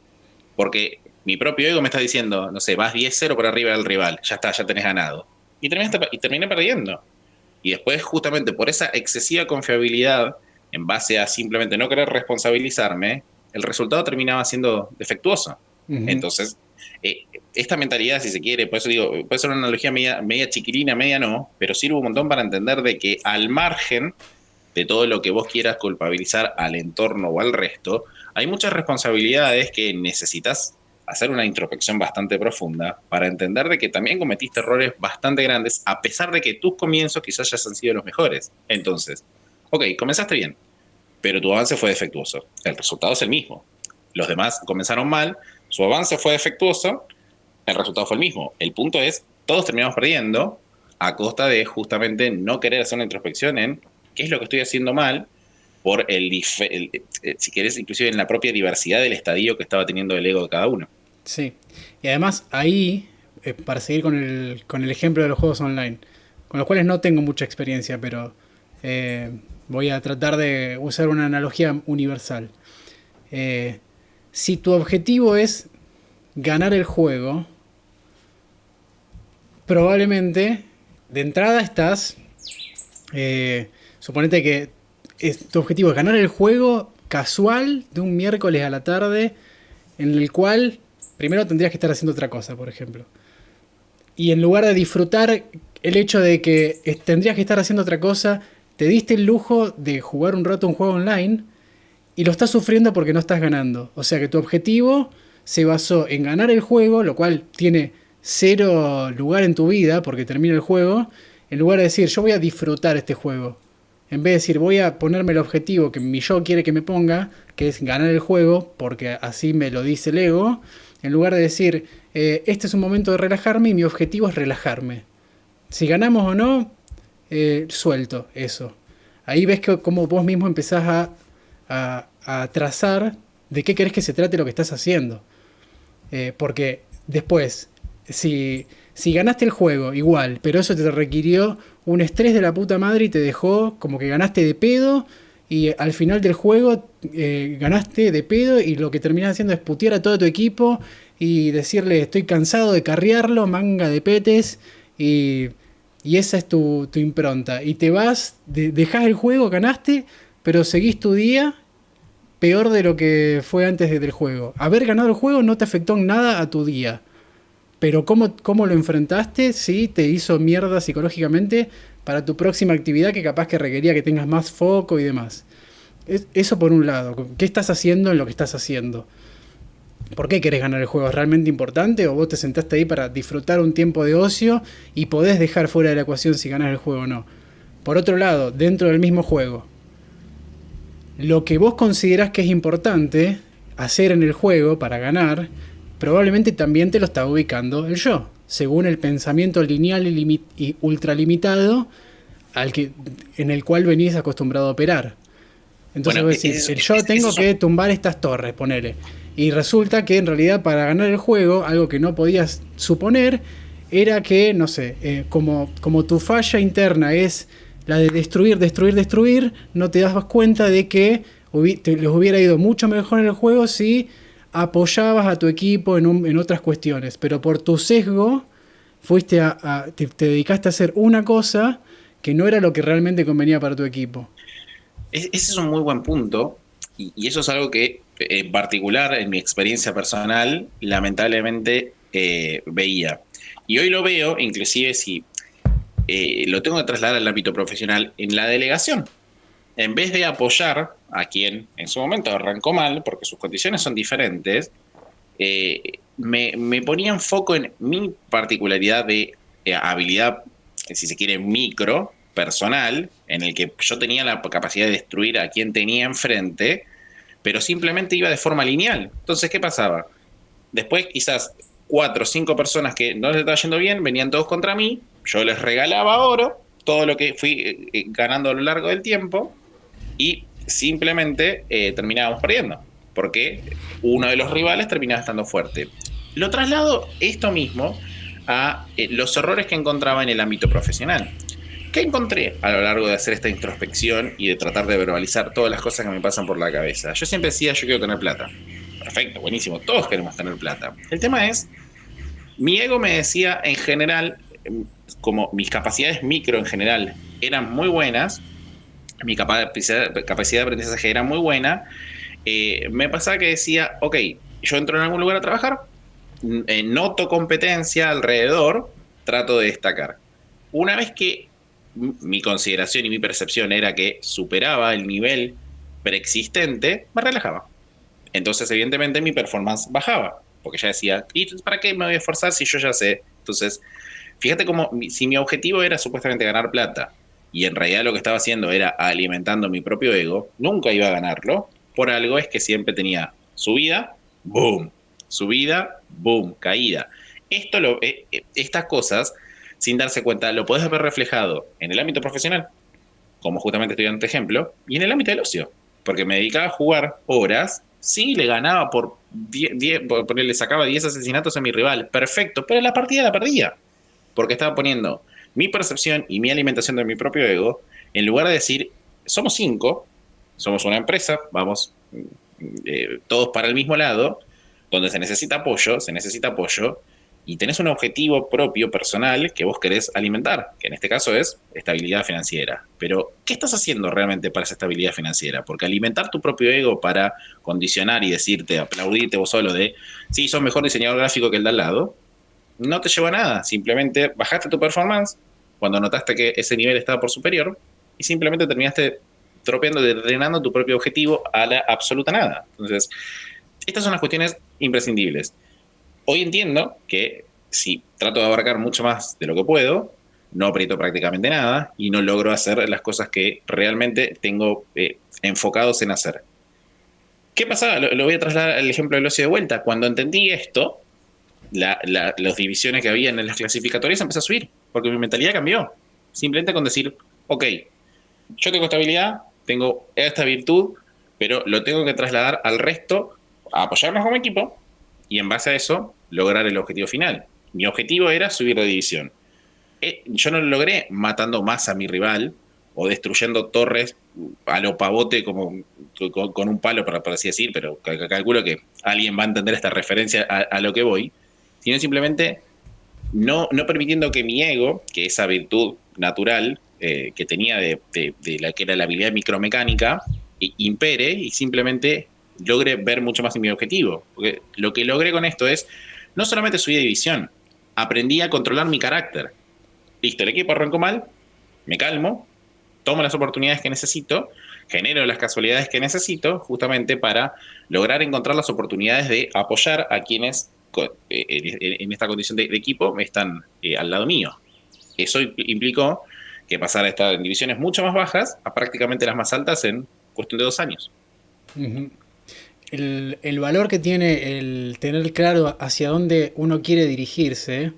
porque mi propio ego me está diciendo, no sé, vas 10-0 por arriba del rival, ya está, ya tenés ganado. Y terminé perdiendo. Y después, justamente por esa excesiva confiabilidad, en base a simplemente no querer responsabilizarme, el resultado terminaba siendo defectuoso. Ujú. Entonces, esta mentalidad, si se quiere, por eso digo, puede ser una analogía media chiquilina, media no, pero sirve un montón para entender de que al margen de todo lo que vos quieras culpabilizar al entorno o al resto, hay muchas responsabilidades que necesitas hacer una introspección bastante profunda para entender de que también cometiste errores bastante grandes, a pesar de que tus comienzos quizás ya han sido los mejores. Entonces, ok, comenzaste bien, pero tu avance fue defectuoso. El resultado es el mismo. Los demás comenzaron mal, su avance fue defectuoso, el resultado fue el mismo. El punto es, todos terminamos perdiendo a costa de justamente no querer hacer una introspección en qué es lo que estoy haciendo mal por si querés, inclusive en la propia diversidad del estadio que estaba teniendo el ego de cada uno. Sí. Y además ahí, para seguir con el ejemplo de los juegos online, con los cuales no tengo mucha experiencia, pero eh, voy a tratar de usar una analogía universal. Si tu objetivo es ganar el juego, probablemente de entrada estás, suponete que tu objetivo es ganar el juego casual de un miércoles a la tarde, en el cual primero tendrías que estar haciendo otra cosa, por ejemplo. Y en lugar de disfrutar el hecho de que tendrías que estar haciendo otra cosa, te diste el lujo de jugar un rato un juego online y lo estás sufriendo porque no estás ganando. O sea que tu objetivo se basó en ganar el juego, lo cual tiene cero lugar en tu vida porque termina el juego, en lugar de decir yo voy a disfrutar este juego. En vez de decir voy a ponerme el objetivo que mi yo quiere que me ponga, que es ganar el juego, porque así me lo dice el ego, en lugar de decir este es un momento de relajarme y mi objetivo es relajarme. Si ganamos o no, suelto eso. Ahí ves que como vos mismo empezás a trazar de qué querés que se trate lo que estás haciendo. Porque después, si ganaste el juego igual, pero eso te requirió un estrés de la puta madre y te dejó como que ganaste de pedo, y al final del juego ganaste de pedo y lo que terminás haciendo es putear a todo tu equipo y decirle estoy cansado de carrearlo, manga de petes, y esa es tu impronta. Y te vas, dejás el juego, ganaste, pero seguís tu día peor de lo que fue antes del juego. Haber ganado el juego no te afectó en nada a tu día. Pero cómo lo enfrentaste, sí, te hizo mierda psicológicamente para tu próxima actividad que capaz que requería que tengas más foco y demás. Eso por un lado. ¿Qué estás haciendo en lo que estás haciendo? ¿Por qué querés ganar el juego? ¿Es realmente importante? ¿O vos te sentaste ahí para disfrutar un tiempo de ocio y podés dejar fuera de la ecuación si ganás el juego o no? Por otro lado, dentro del mismo juego, lo que vos considerás que es importante hacer en el juego para ganar, probablemente también te lo está ubicando el yo, según el pensamiento lineal y ultralimitado en el cual venís acostumbrado a operar. Entonces vos decís, yo tengo que tumbar estas torres, ponele. Y resulta que en realidad para ganar el juego, algo que no podías suponer, era que, no sé, como tu falla interna es la de destruir, no te das cuenta de que les hubiera ido mucho mejor en el juego si apoyabas a tu equipo en otras cuestiones. Pero por tu sesgo, te dedicaste a hacer una cosa que no era lo que realmente convenía para tu equipo. Ese es un muy buen punto, y eso es algo que, en particular, en mi experiencia personal, lamentablemente veía. Y hoy lo veo, inclusive si lo tengo que trasladar al ámbito profesional, en la delegación. En vez de apoyar a quien en su momento arrancó mal, porque sus condiciones son diferentes, me ponía en foco en mi particularidad de habilidad, si se quiere, micro, personal, en el que yo tenía la capacidad de destruir a quien tenía enfrente, pero simplemente iba de forma lineal. Entonces, ¿qué pasaba? Después, quizás 4 o 5 personas que no les estaba yendo bien, venían todos contra mí, yo les regalaba oro, todo lo que fui ganando a lo largo del tiempo, y simplemente terminábamos perdiendo, porque uno de los rivales terminaba estando fuerte. Lo traslado esto mismo a los errores que encontraba en el ámbito profesional. ¿Qué encontré a lo largo de hacer esta introspección y de tratar de verbalizar todas las cosas que me pasan por la cabeza? Yo siempre decía, yo quiero tener plata. Perfecto, buenísimo, todos queremos tener plata. El tema es, mi ego me decía en general, como mis capacidades micro en general eran muy buenas, mi capacidad de aprendizaje era muy buena, me pasaba que decía, ok, yo entro en algún lugar a trabajar, noto competencia alrededor, trato de destacar. Una vez que mi consideración y mi percepción era que superaba el nivel preexistente, me relajaba. Entonces, evidentemente, mi performance bajaba, porque ya decía, ¿y para qué me voy a esforzar si yo ya sé? Entonces, fíjate cómo, si mi objetivo era supuestamente ganar plata, y en realidad lo que estaba haciendo era alimentando mi propio ego, nunca iba a ganarlo. Por algo es que siempre tenía subida, boom, subida, boom, caída. Estas cosas, sin darse cuenta, lo podés ver reflejado en el ámbito profesional, como justamente estoy dando este ejemplo, y en el ámbito del ocio, porque me dedicaba a jugar horas, sí, le ganaba le sacaba 10 asesinatos a mi rival, perfecto, pero la partida la perdía, porque estaba poniendo mi percepción y mi alimentación de mi propio ego, en lugar de decir, somos 5, somos una empresa, vamos todos para el mismo lado, donde se necesita apoyo, y tenés un objetivo propio, personal, que vos querés alimentar, que en este caso es estabilidad financiera. Pero, ¿qué estás haciendo realmente para esa estabilidad financiera? Porque alimentar tu propio ego para condicionar y decirte, aplaudirte vos solo de, sí, sos mejor diseñador gráfico que el de al lado, no te lleva a nada. Simplemente bajaste tu performance cuando notaste que ese nivel estaba por superior y simplemente terminaste tropeando, drenando tu propio objetivo a la absoluta nada. Entonces, estas son las cuestiones imprescindibles. Hoy entiendo que si trato de abarcar mucho más de lo que puedo, no aprieto prácticamente nada y no logro hacer las cosas que realmente tengo enfocados en hacer. ¿Qué pasaba? Lo voy a trasladar al ejemplo del ocio de vuelta. Cuando entendí esto, las divisiones que había en las clasificatorias empezó a subir, porque mi mentalidad cambió. Simplemente con decir, ok, yo tengo estabilidad, tengo esta virtud, pero lo tengo que trasladar al resto, a apoyarnos como equipo y en base a eso lograr el objetivo final. Mi objetivo era subir de división. Yo no lo logré matando más a mi rival o destruyendo torres a lo pavote como con un palo, para así decir, pero calculo que alguien va a entender esta referencia a lo que voy, sino simplemente no permitiendo que mi ego, que esa virtud natural que tenía de la que era la habilidad micromecánica, impere y simplemente logre ver mucho más en mi objetivo. Porque lo que logré con esto es, no solamente subí de división, aprendí a controlar mi carácter. Listo, el equipo arrancó mal, me calmo, tomo las oportunidades que necesito, genero las casualidades que necesito justamente para lograr encontrar las oportunidades de apoyar a quienes en esta condición de equipo están al lado mío. Eso implicó que pasar a estar en divisiones mucho más bajas a prácticamente las más altas en cuestión de 2 años. Ujú. El valor que tiene el tener claro hacia dónde uno quiere dirigirse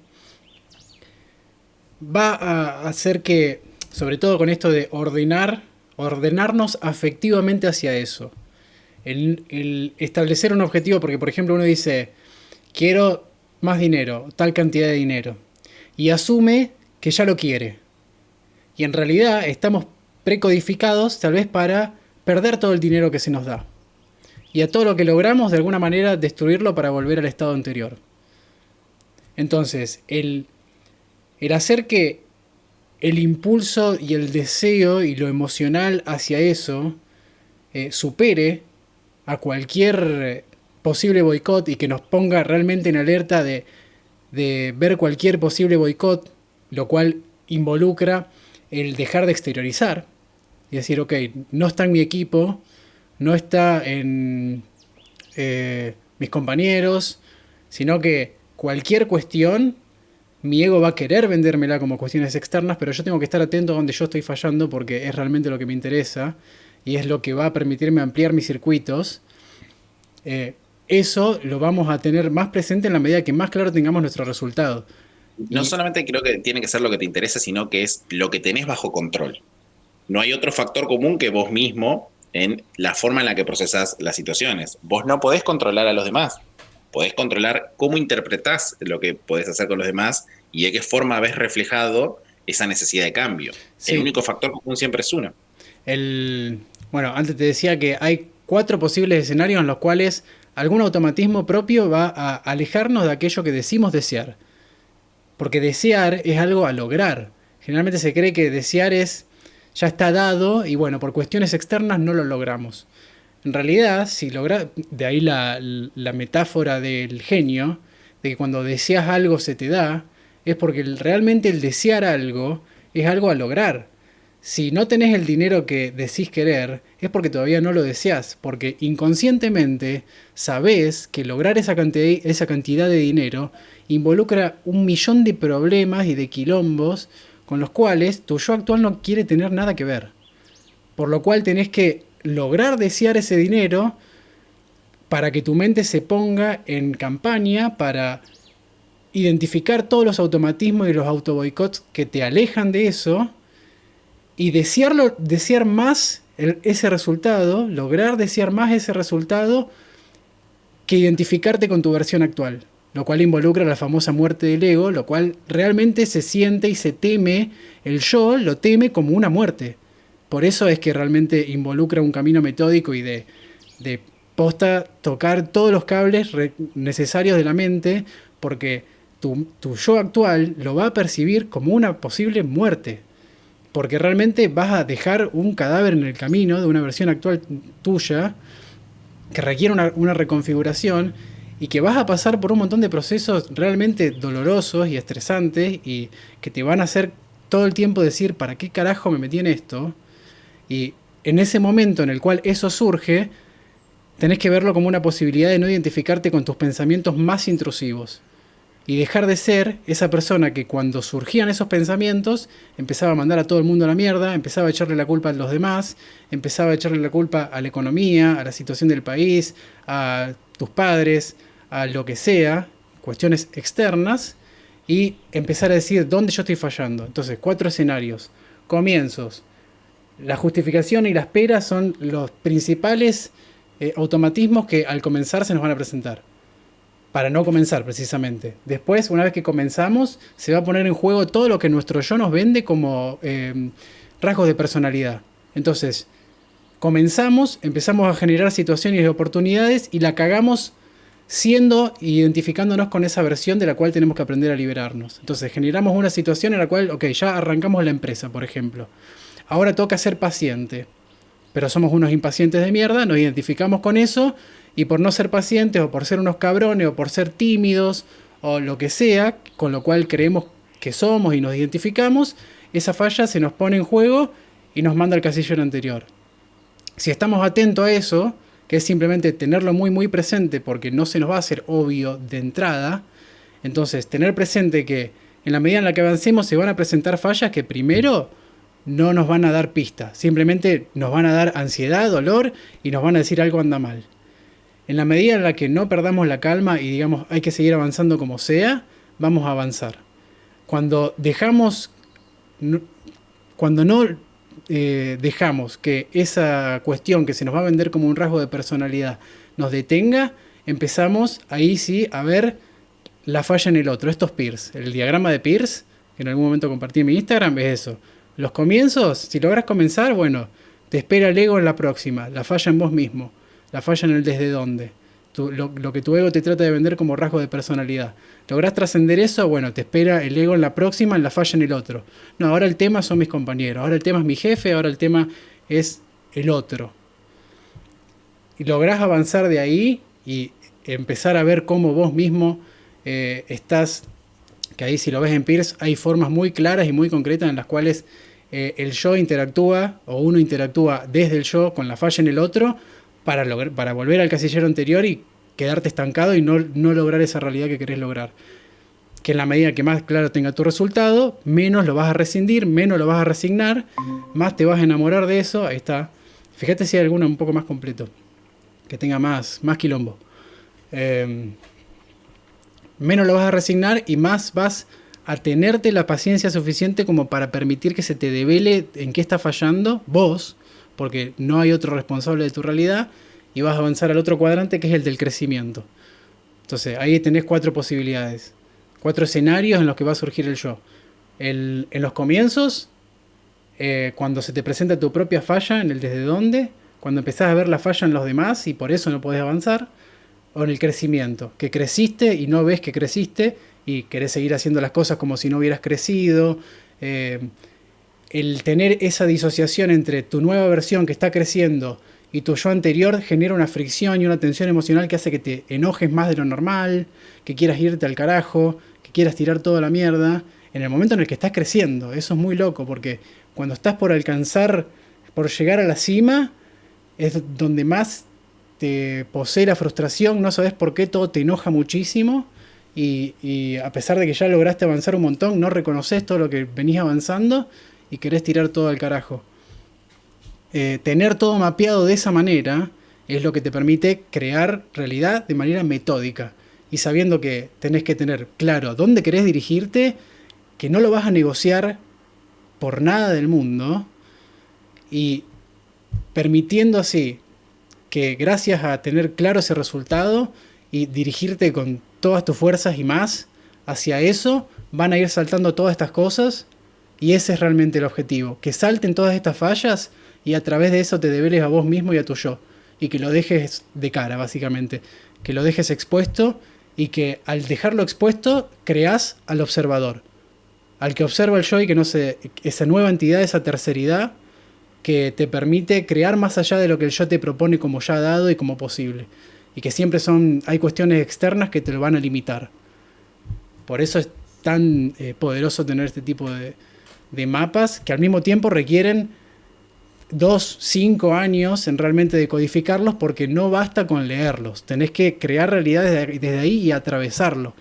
va a hacer que, sobre todo con esto de ordenarnos afectivamente hacia eso. El establecer un objetivo, porque por ejemplo uno dice, quiero más dinero, tal cantidad de dinero, y asume que ya lo quiere. Y en realidad estamos precodificados tal vez para perder todo el dinero que se nos da. Y a todo lo que logramos de alguna manera destruirlo para volver al estado anterior. Entonces, el hacer que el impulso y el deseo y lo emocional hacia eso supere a cualquier posible boicot y que nos ponga realmente en alerta de ver cualquier posible boicot, lo cual involucra el dejar de exteriorizar y decir, ok, no está en mi equipo, no está en mis compañeros, sino que cualquier cuestión, mi ego va a querer vendérmela como cuestiones externas, pero yo tengo que estar atento a donde yo estoy fallando porque es realmente lo que me interesa y es lo que va a permitirme ampliar mis circuitos. Eso lo vamos a tener más presente en la medida que más claro tengamos nuestro resultado. No Y solamente creo que tiene que ser lo que te interesa, sino que es lo que tenés bajo control. No hay otro factor común que vos mismo en la forma en la que procesás las situaciones. Vos no podés controlar a los demás. Podés controlar cómo interpretás lo que podés hacer con los demás y de qué forma ves reflejado esa necesidad de cambio. El sí, único factor común siempre es uno. el, bueno, antes te decía que hay 4 posibles escenarios en los cuales algún automatismo propio va a alejarnos de aquello que decimos desear. Porque desear es algo a lograr. Generalmente se cree que desear es ya está dado y bueno, por cuestiones externas no lo logramos. En realidad, si logra, de ahí la metáfora del genio, de que cuando deseas algo se te da, es porque realmente el desear algo es algo a lograr. Si no tenés el dinero que decís querer, es porque todavía no lo deseás, porque inconscientemente sabés que lograr esa cantidad de dinero involucra un millón de problemas y de quilombos con los cuales tu yo actual no quiere tener nada que ver. Por lo cual tenés que lograr desear ese dinero para que tu mente se ponga en campaña para identificar todos los automatismos y los autoboicots que te alejan de eso y desear más ese resultado, lograr desear más ese resultado que identificarte con tu versión actual, lo cual involucra la famosa muerte del ego, lo cual realmente se siente y se teme, el yo lo teme como una muerte. Por eso es que realmente involucra un camino metódico y de posta tocar todos los cables necesarios de la mente, porque tu yo actual lo va a percibir como una posible muerte. Porque realmente vas a dejar un cadáver en el camino de una versión actual tuya que requiere una reconfiguración y que vas a pasar por un montón de procesos realmente dolorosos y estresantes y que te van a hacer todo el tiempo decir, ¿para qué carajo me metí en esto? Y en ese momento en el cual eso surge, tenés que verlo como una posibilidad de no identificarte con tus pensamientos más intrusivos. Y dejar de ser esa persona que cuando surgían esos pensamientos empezaba a mandar a todo el mundo a la mierda, empezaba a echarle la culpa a los demás, empezaba a echarle la culpa a la economía, a la situación del país, a tus padres, a lo que sea, cuestiones externas, y empezar a decir dónde yo estoy fallando. Entonces, 4 escenarios. Comienzos. La justificación y la espera son los principales automatismos que al comenzar se nos van a presentar. Para no comenzar, precisamente. Después, una vez que comenzamos, se va a poner en juego todo lo que nuestro yo nos vende como rasgos de personalidad. Entonces, comenzamos, empezamos a generar situaciones y oportunidades y la cagamos identificándonos con esa versión de la cual tenemos que aprender a liberarnos. Entonces, generamos una situación en la cual, ok, ya arrancamos la empresa, por ejemplo. Ahora toca ser paciente. Pero somos unos impacientes de mierda, nos identificamos con eso y por no ser pacientes o por ser unos cabrones o por ser tímidos o lo que sea, con lo cual creemos que somos y nos identificamos, esa falla se nos pone en juego y nos manda al casillero anterior. Si estamos atentos a eso, que es simplemente tenerlo muy muy presente porque no se nos va a hacer obvio de entrada, entonces tener presente que en la medida en la que avancemos se van a presentar fallas que primero no nos van a dar pista, simplemente nos van a dar ansiedad, dolor y nos van a decir algo anda mal. En la medida en la que no perdamos la calma y digamos hay que seguir avanzando como sea, vamos a avanzar. Cuando no dejamos que esa cuestión que se nos va a vender como un rasgo de personalidad nos detenga, empezamos ahí sí a ver la falla en el otro. Estos Peirce, el diagrama de Peirce, que en algún momento compartí en mi Instagram, es eso. Los comienzos, si logras comenzar, bueno, te espera el ego en la próxima, la falla en vos mismo, la falla en el desde dónde, lo que tu ego te trata de vender como rasgo de personalidad. Lográs trascender eso, bueno, te espera el ego en la próxima, en la falla en el otro. No, ahora el tema son mis compañeros, ahora el tema es mi jefe, ahora el tema es el otro. Y lográs avanzar de ahí y empezar a ver cómo vos mismo estás, que ahí si lo ves en Peirce hay formas muy claras y muy concretas en las cuales el yo interactúa o uno interactúa desde el yo con la falla en el otro para volver al casillero anterior y quedarte estancado y no lograr esa realidad que querés lograr. Que en la medida que más claro tenga tu resultado, menos lo vas a rescindir, menos lo vas a resignar, más te vas a enamorar de eso. Ahí está. Fíjate si hay alguna un poco más completo, que tenga más quilombo. Menos lo vas a resignar y más vas a tenerte la paciencia suficiente como para permitir que se te devele en qué está fallando vos, porque no hay otro responsable de tu realidad, y vas a avanzar al otro cuadrante que es el del crecimiento. Entonces ahí tenés 4 posibilidades, 4 escenarios en los que va a surgir el yo. En los comienzos, cuando se te presenta tu propia falla en el desde dónde, cuando empezás a ver la falla en los demás y por eso no podés avanzar, o en el crecimiento, que creciste y no ves que creciste y querés seguir haciendo las cosas como si no hubieras crecido. El tener esa disociación entre tu nueva versión que está creciendo y tu yo anterior genera una fricción y una tensión emocional que hace que te enojes más de lo normal, que quieras irte al carajo, que quieras tirar toda la mierda, en el momento en el que estás creciendo. Eso es muy loco, porque cuando estás por llegar a la cima, es donde más te posee la frustración, no sabes por qué, todo te enoja muchísimo y a pesar de que ya lograste avanzar un montón, no reconoces todo lo que venís avanzando y querés tirar todo al carajo. Tener todo mapeado de esa manera es lo que te permite crear realidad de manera metódica y sabiendo que tenés que tener claro dónde querés dirigirte, que no lo vas a negociar por nada del mundo y permitiendo así que gracias a tener claro ese resultado y dirigirte con todas tus fuerzas y más hacia eso, van a ir saltando todas estas cosas y ese es realmente el objetivo, que salten todas estas fallas y a través de eso te develes a vos mismo y a tu yo y que lo dejes de cara básicamente, que lo dejes expuesto y que al dejarlo expuesto creás al observador, al que observa el yo y que no se, esa nueva entidad, esa terceridad que te permite crear más allá de lo que el yo te propone como ya dado y como posible. Y que siempre hay cuestiones externas que te lo van a limitar. Por eso es tan poderoso tener este tipo de mapas que al mismo tiempo requieren 2, 5 años en realmente decodificarlos, porque no basta con leerlos. Tenés que crear realidades desde ahí y atravesarlo.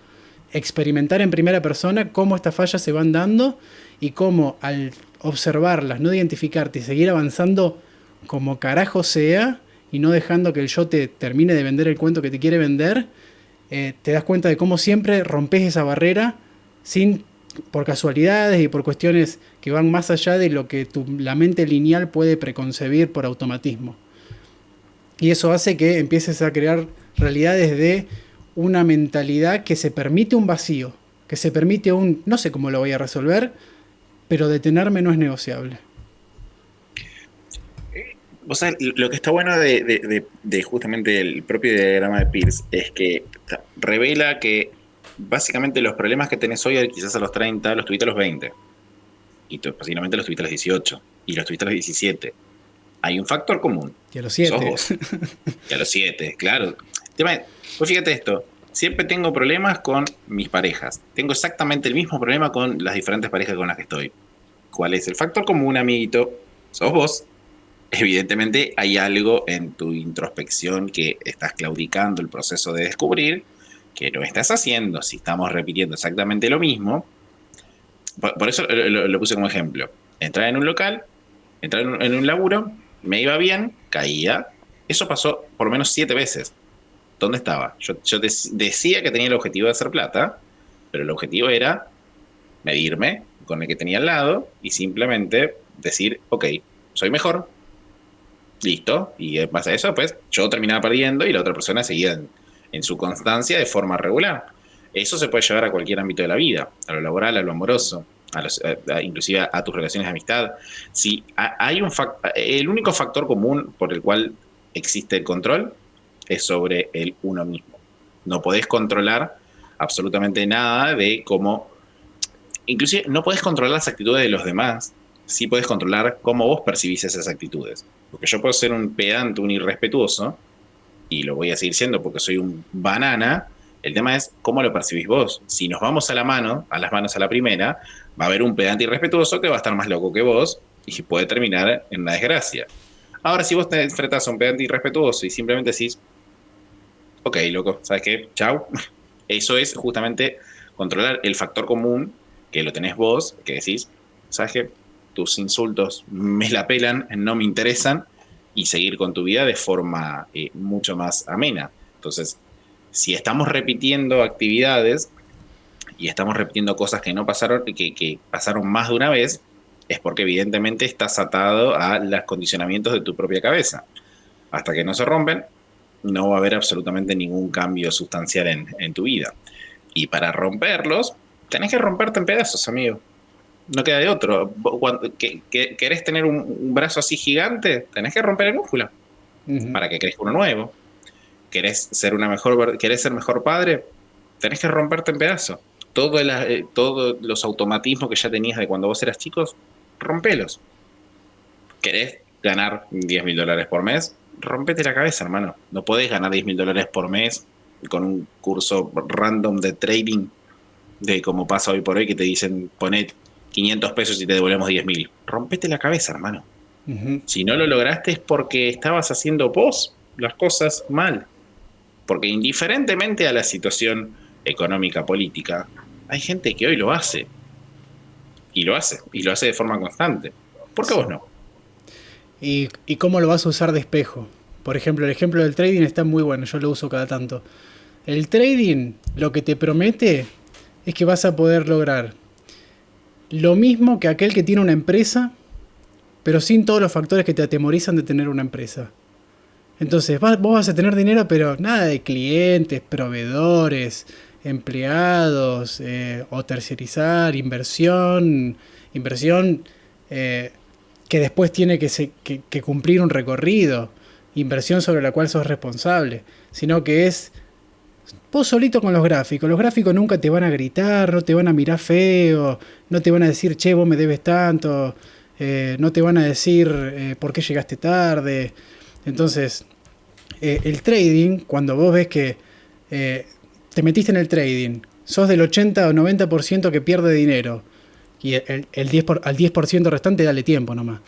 Experimentar en primera persona cómo estas fallas se van dando y cómo al observarlas, no identificarte y seguir avanzando como carajo sea y no dejando que el yo te termine de vender el cuento que te quiere vender, te das cuenta de cómo siempre rompes esa barrera por casualidades y por cuestiones que van más allá de lo que la mente lineal puede preconcebir por automatismo. Y eso hace que empieces a crear realidades de una mentalidad que se permite un vacío, que se permite no sé cómo lo voy a resolver, pero detenerme no es negociable. O sea, lo que está bueno de justamente el propio diagrama de Peirce es que revela que básicamente los problemas que tenés hoy, quizás a los 30, los tuviste a los 20. Y posiblemente los tuviste a los 18. Y los tuviste a los 17. Hay un factor común. Y a los 7. Sos vos. Y a los 7, claro. Pues fíjate esto. Siempre tengo problemas con mis parejas. Tengo exactamente el mismo problema con las diferentes parejas con las que estoy. ¿Cuál es el factor común, amiguito? Sos vos. Evidentemente hay algo en tu introspección que estás claudicando el proceso de descubrir que no estás haciendo. Si estamos repitiendo exactamente lo mismo, por eso lo puse como ejemplo. Entrar en un local, entrar en un laburo, me iba bien, caía. Eso pasó por lo menos 7 veces. ¿Dónde estaba? Yo decía que tenía el objetivo de hacer plata, pero el objetivo era medirme con el que tenía al lado y simplemente decir, ok, soy mejor, listo, y en base a eso, pues yo terminaba perdiendo y la otra persona seguía en su constancia de forma regular. Eso se puede llevar a cualquier ámbito de la vida, a lo laboral, a lo amoroso, inclusive a tus relaciones de amistad. Si hay el único factor común por el cual existe el control es sobre el uno mismo. No podés controlar absolutamente nada de cómo, inclusive no podés controlar las actitudes de los demás, sí podés controlar cómo vos percibís esas actitudes. Porque yo puedo ser un pedante, un irrespetuoso, y lo voy a seguir siendo porque soy un banana. El tema es cómo lo percibís vos. Si nos vamos a las manos a la primera, va a haber un pedante irrespetuoso que va a estar más loco que vos y puede terminar en una desgracia. Ahora, si vos te enfrentás a un pedante irrespetuoso y simplemente decís, ok, loco, ¿sabes qué? Chau. Eso es justamente controlar el factor común que lo tenés vos, que decís, ¿sabes qué? Tus insultos me la pelan, no me interesan, y seguir con tu vida de forma mucho más amena. Entonces, si estamos repitiendo actividades y estamos repitiendo cosas que no pasaron, que pasaron más de una vez, es porque evidentemente estás atado a los condicionamientos de tu propia cabeza. Hasta que no se rompen, no va a haber absolutamente ningún cambio sustancial en tu vida. Y para romperlos, tenés que romperte en pedazos, amigo. No queda de otro. Cuando querés tener un brazo así gigante, tenés que romper el músculo para que crezca uno nuevo. ¿Querés ser mejor padre? Tenés que romperte en pedazos. Todos los automatismos que ya tenías de cuando vos eras chico, rompelos. ¿Querés ganar $10.000 por mes? Rompete la cabeza, hermano. No podés ganar $10.000 por mes con un curso random de trading, de como pasa hoy por hoy, que te dicen poné 500 pesos y te devolvemos 10.000. Rompete la cabeza, hermano. Si no lo lograste es porque estabas haciendo vos las cosas mal. Porque indiferentemente a la situación económica, política, hay gente que hoy lo hace. Y lo hace de forma constante. ¿Por qué vos no? ¿Y cómo lo vas a usar de espejo? Por ejemplo, el ejemplo del trading está muy bueno, yo lo uso cada tanto. El trading lo que te promete es que vas a poder lograr lo mismo que aquel que tiene una empresa, pero sin todos los factores que te atemorizan de tener una empresa. Entonces, vos vas a tener dinero, pero nada de clientes, proveedores, empleados, o tercerizar, inversión que después tiene que cumplir un recorrido, inversión sobre la cual sos responsable, sino que es Vos solito con los gráficos nunca te van a gritar, no te van a mirar feo, no te van a decir, che, vos me debes tanto, no te van a decir por qué llegaste tarde. Entonces, el trading, cuando vos ves que te metiste en el trading, sos del 80 o 90% que pierde dinero, y al 10% restante dale tiempo nomás.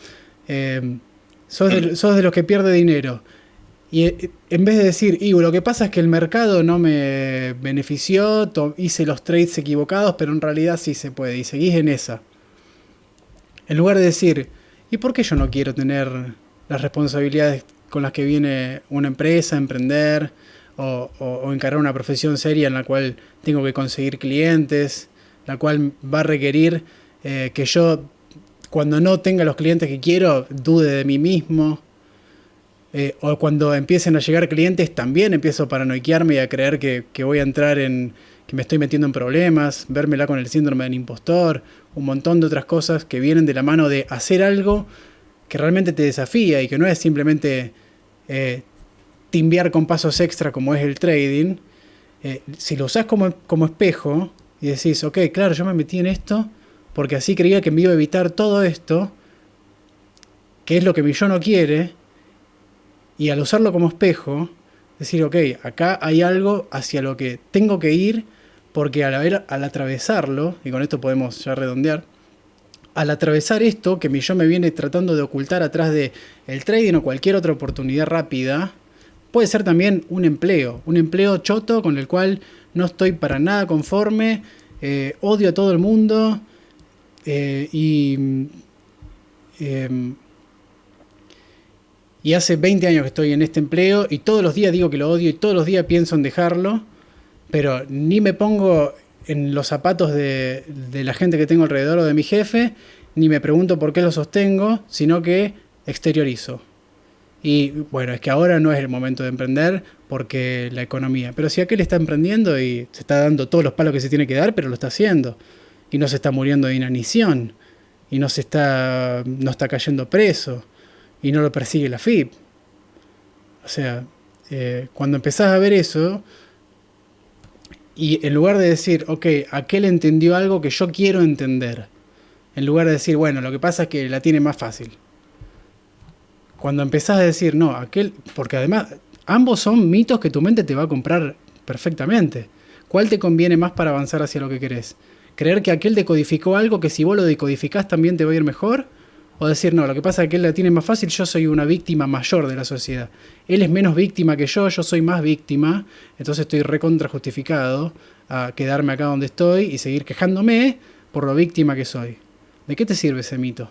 Sos de los que pierde dinero. Y en vez de decir, lo que pasa es que el mercado no me benefició, hice los trades equivocados, pero en realidad sí se puede, y seguís en esa. En lugar de decir, ¿y por qué yo no quiero tener las responsabilidades con las que viene una empresa, emprender, o encarar una profesión seria en la cual tengo que conseguir clientes, la cual va a requerir que yo, cuando no tenga los clientes que quiero, dude de mí mismo? O cuando empiecen a llegar clientes también empiezo a paranoiquearme y a creer que voy a entrar que me estoy metiendo en problemas, vérmela con el síndrome del impostor, un montón de otras cosas que vienen de la mano de hacer algo que realmente te desafía y que no es simplemente timbear con pasos extra como es el trading. Si lo usás como espejo y decís, ok, claro, yo me metí en esto porque así creía que me iba a evitar todo esto, que es lo que mi yo no quiere. Y al usarlo como espejo, decir, ok, acá hay algo hacia lo que tengo que ir, porque al atravesarlo, y con esto podemos ya redondear, al atravesar esto que mi yo me viene tratando de ocultar atrás de el trading o cualquier otra oportunidad rápida, puede ser también un empleo choto con el cual no estoy para nada conforme, odio a todo el mundo, y hace 20 años que estoy en este empleo y todos los días digo que lo odio y todos los días pienso en dejarlo, pero ni me pongo en los zapatos de la gente que tengo alrededor o de mi jefe, ni me pregunto por qué lo sostengo, sino que exteriorizo. Y bueno, es que ahora no es el momento de emprender porque la economía. Pero si aquel está emprendiendo y se está dando todos los palos que se tiene que dar, pero lo está haciendo. Y no se está muriendo de inanición. Y no está cayendo preso. Y no lo persigue la FIP. O sea, cuando empezás a ver eso, y en lugar de decir, ok, aquel entendió algo que yo quiero entender, en lugar de decir, bueno, lo que pasa es que la tiene más fácil. Cuando empezás a decir, no, aquel, porque además ambos son mitos que tu mente te va a comprar perfectamente. ¿Cuál te conviene más para avanzar hacia lo que querés? ¿Creer que aquel decodificó algo que si vos lo decodificás también te va a ir mejor? O decir, no, lo que pasa es que él la tiene más fácil, yo soy una víctima mayor de la sociedad. Él es menos víctima que yo soy más víctima, entonces estoy recontra justificado a quedarme acá donde estoy y seguir quejándome por lo víctima que soy. ¿De qué te sirve ese mito?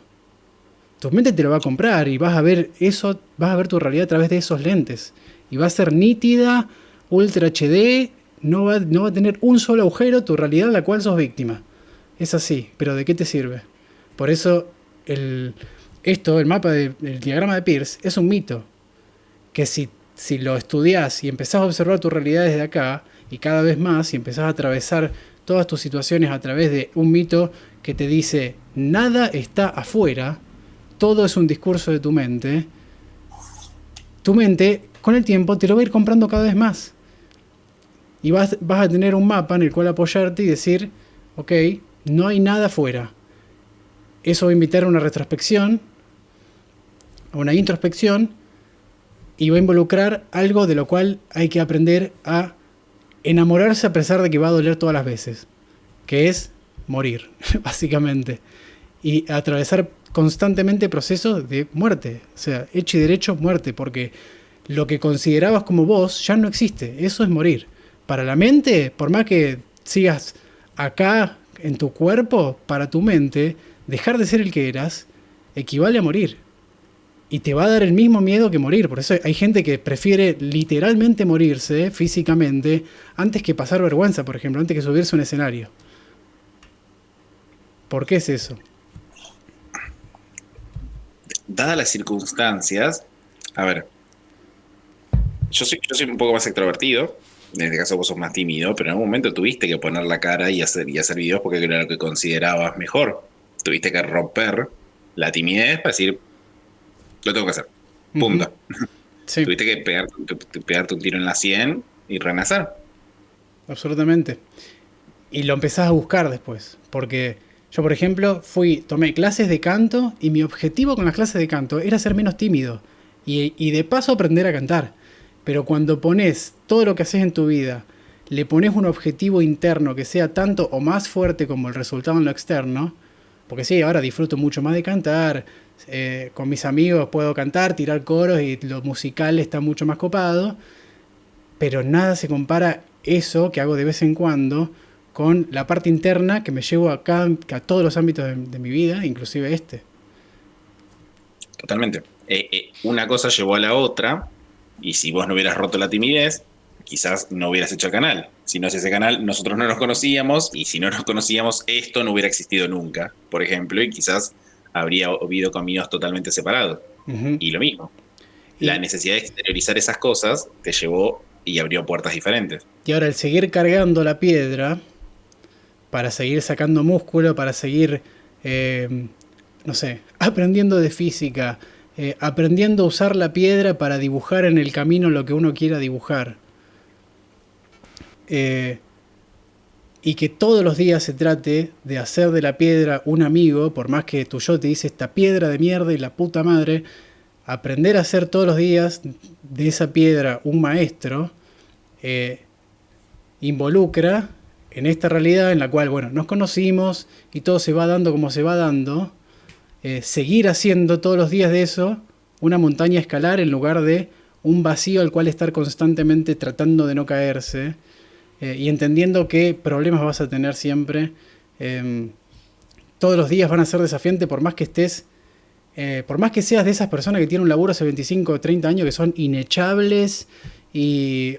Tu mente te lo va a comprar y vas a ver eso, vas a ver tu realidad a través de esos lentes. Y va a ser nítida, ultra HD, no va a tener un solo agujero tu realidad en la cual sos víctima. Es así, pero ¿de qué te sirve? Por eso el mapa el diagrama de Peirce es un mito. Que si lo estudiás y empezás a observar tu realidad desde acá, y cada vez más, y empezás a atravesar todas tus situaciones a través de un mito que te dice, nada está afuera, todo es un discurso de tu mente con el tiempo te lo va a ir comprando cada vez más. Y vas a tener un mapa en el cual apoyarte y decir, ok, no hay nada afuera. Eso va a invitar a una retrospección, a una introspección, y va a involucrar algo de lo cual hay que aprender a enamorarse a pesar de que va a doler todas las veces, que es morir, básicamente. Y atravesar constantemente procesos de muerte, o sea, hecho y derecho muerte, porque lo que considerabas como vos ya no existe, eso es morir. Para la mente, por más que sigas acá en tu cuerpo, para tu mente, dejar de ser el que eras equivale a morir. Y te va a dar el mismo miedo que morir. Por eso hay gente que prefiere literalmente morirse físicamente antes que pasar vergüenza, por ejemplo, antes que subirse a un escenario. ¿Por qué es eso? Dadas las circunstancias, a ver, yo soy un poco más extrovertido, en este caso vos sos más tímido, pero en algún momento tuviste que poner la cara y hacer videos porque era lo que considerabas mejor. Tuviste que romper la timidez para decir, lo tengo que hacer, punto. Sí. Tuviste que pegarte un tiro en la 100 y renacer. absolutamente. Y lo empezás a buscar después. Porque yo, por ejemplo, tomé clases de canto y mi objetivo con las clases de canto era ser menos tímido. Y de paso aprender a cantar. Pero cuando pones todo lo que haces en tu vida, le pones un objetivo interno que sea tanto o más fuerte como el resultado en lo externo, porque sí, ahora disfruto mucho más de cantar, con mis amigos puedo cantar, tirar coros y lo musical está mucho más copado, pero nada se compara eso que hago de vez en cuando con la parte interna que me llevo a todos los ámbitos de mi vida, inclusive este. Totalmente. Una cosa llevó a la otra, y si vos no hubieras roto la timidez, quizás no hubieras hecho el canal. Si no es ese canal, nosotros no nos conocíamos, y si no nos conocíamos, esto no hubiera existido nunca, por ejemplo, y quizás habría habido caminos totalmente separados. Ujú. Y lo mismo, la Y, necesidad de exteriorizar esas cosas te llevó y abrió puertas diferentes. y ahora el seguir cargando la piedra para seguir sacando músculo, para seguir, no sé, aprendiendo de física, aprendiendo a usar la piedra para dibujar en el camino lo que uno quiera dibujar. Eh, y que todos los días se trate de hacer de la piedra un amigo, por más que tu yo te dice esta piedra de mierda y la puta madre, aprender a hacer todos los días de esa piedra un maestro, eh, involucra en esta realidad en la cual, bueno, nos conocimos y todo se va dando como se va dando, seguir haciendo todos los días de eso una montaña a escalar en lugar de un vacío al cual estar constantemente tratando de no caerse, y entendiendo qué problemas vas a tener siempre. Todos los días van a ser desafiantes por más que estés, por más que seas de esas personas que tienen un laburo hace 25 o 30 años que son inechables y,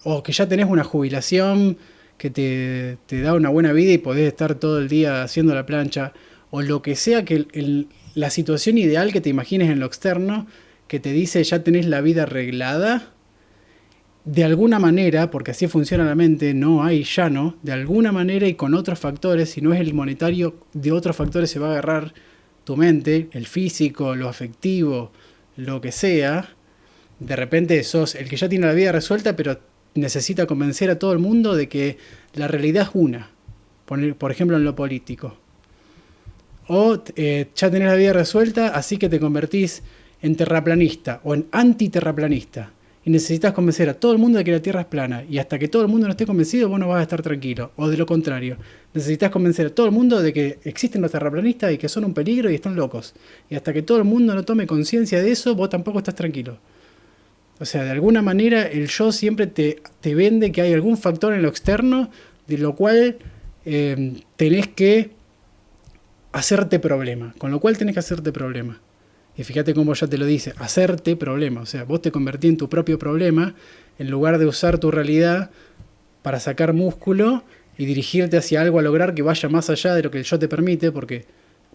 o que ya tenés una jubilación que te da una buena vida y podés estar todo el día haciendo la plancha, o lo que sea que la situación ideal que te imagines en lo externo, que te dice ya tenés la vida arreglada, de alguna manera, porque así funciona la mente, no hay llano, de alguna manera y con otros factores, si no es el monetario, de otros factores se va a agarrar tu mente, el físico, lo afectivo, lo que sea. De repente sos el que ya tiene la vida resuelta, pero necesita convencer a todo el mundo de que la realidad es una, por ejemplo en lo político. O ya tenés la vida resuelta, así que te convertís en terraplanista o en antiterraplanista. Y necesitas convencer a todo el mundo de que la Tierra es plana. Y hasta que todo el mundo no esté convencido, vos no vas a estar tranquilo. O de lo contrario, necesitas convencer a todo el mundo de que existen los terraplanistas y que son un peligro y están locos. Y hasta que todo el mundo no tome conciencia de eso, vos tampoco estás tranquilo. O sea, de alguna manera el yo siempre te vende que hay algún factor en lo externo de lo cual tenés que hacerte problema. Con lo cual tenés que hacerte problema. Y fíjate cómo ya te lo dice, hacerte problema. O sea, vos te convertís en tu propio problema en lugar de usar tu realidad para sacar músculo y dirigirte hacia algo a lograr que vaya más allá de lo que el yo te permite, porque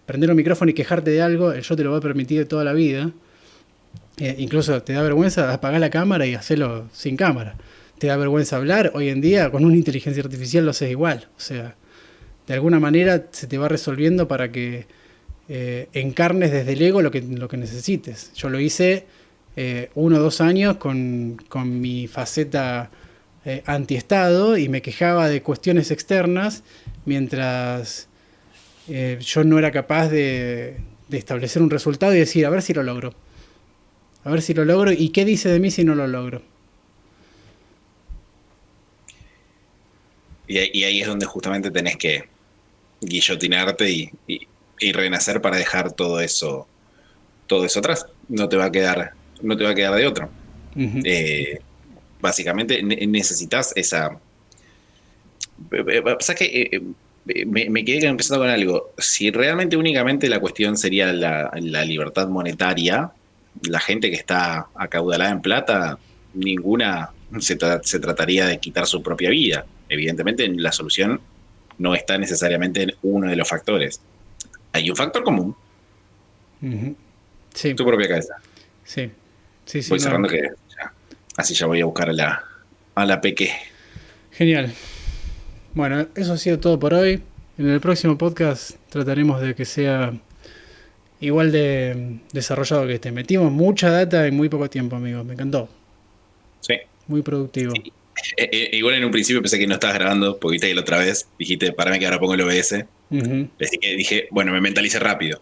prender un micrófono y quejarte de algo, el yo te lo va a permitir toda la vida. Incluso te da vergüenza apagar la cámara y hacerlo sin cámara. Te da vergüenza hablar, hoy en día con una inteligencia artificial lo haces igual. O sea, de alguna manera se te va resolviendo para que encarnes desde el ego lo que necesites. Yo lo hice 1 o 2 años con mi faceta antiestado y me quejaba de cuestiones externas mientras yo no era capaz de establecer un resultado y decir, a ver si lo logro. A ver si lo logro y qué dice de mí si no lo logro. Y ahí es donde justamente tenés que guillotinarte y renacer para dejar todo eso atrás. No te va a quedar de otro. Uh-huh. Eh, Básicamente necesitas esa. Pasa que me quedé empezando con algo. Si realmente únicamente la cuestión sería la libertad monetaria, la gente que está acaudalada en plata, ninguna se trataría de quitar su propia vida. Evidentemente, la solución no está necesariamente en uno de los factores. Hay un factor común, Uh-huh. Sí, tu propia cabeza. sí, sí, sí, Voy no. cerrando que así ya voy a buscar a la peque. Genial. Bueno, eso ha sido todo por hoy. En el próximo podcast trataremos de que sea igual de desarrollado que este. Metimos mucha data en muy poco tiempo, amigo. Me encantó. Sí. Muy productivo. Sí. Igual en un principio pensé que no estabas grabando, porque viste que la otra vez dijiste, parame que ahora pongo el OBS. Ujú. Así que dije, bueno, me mentalicé rápido.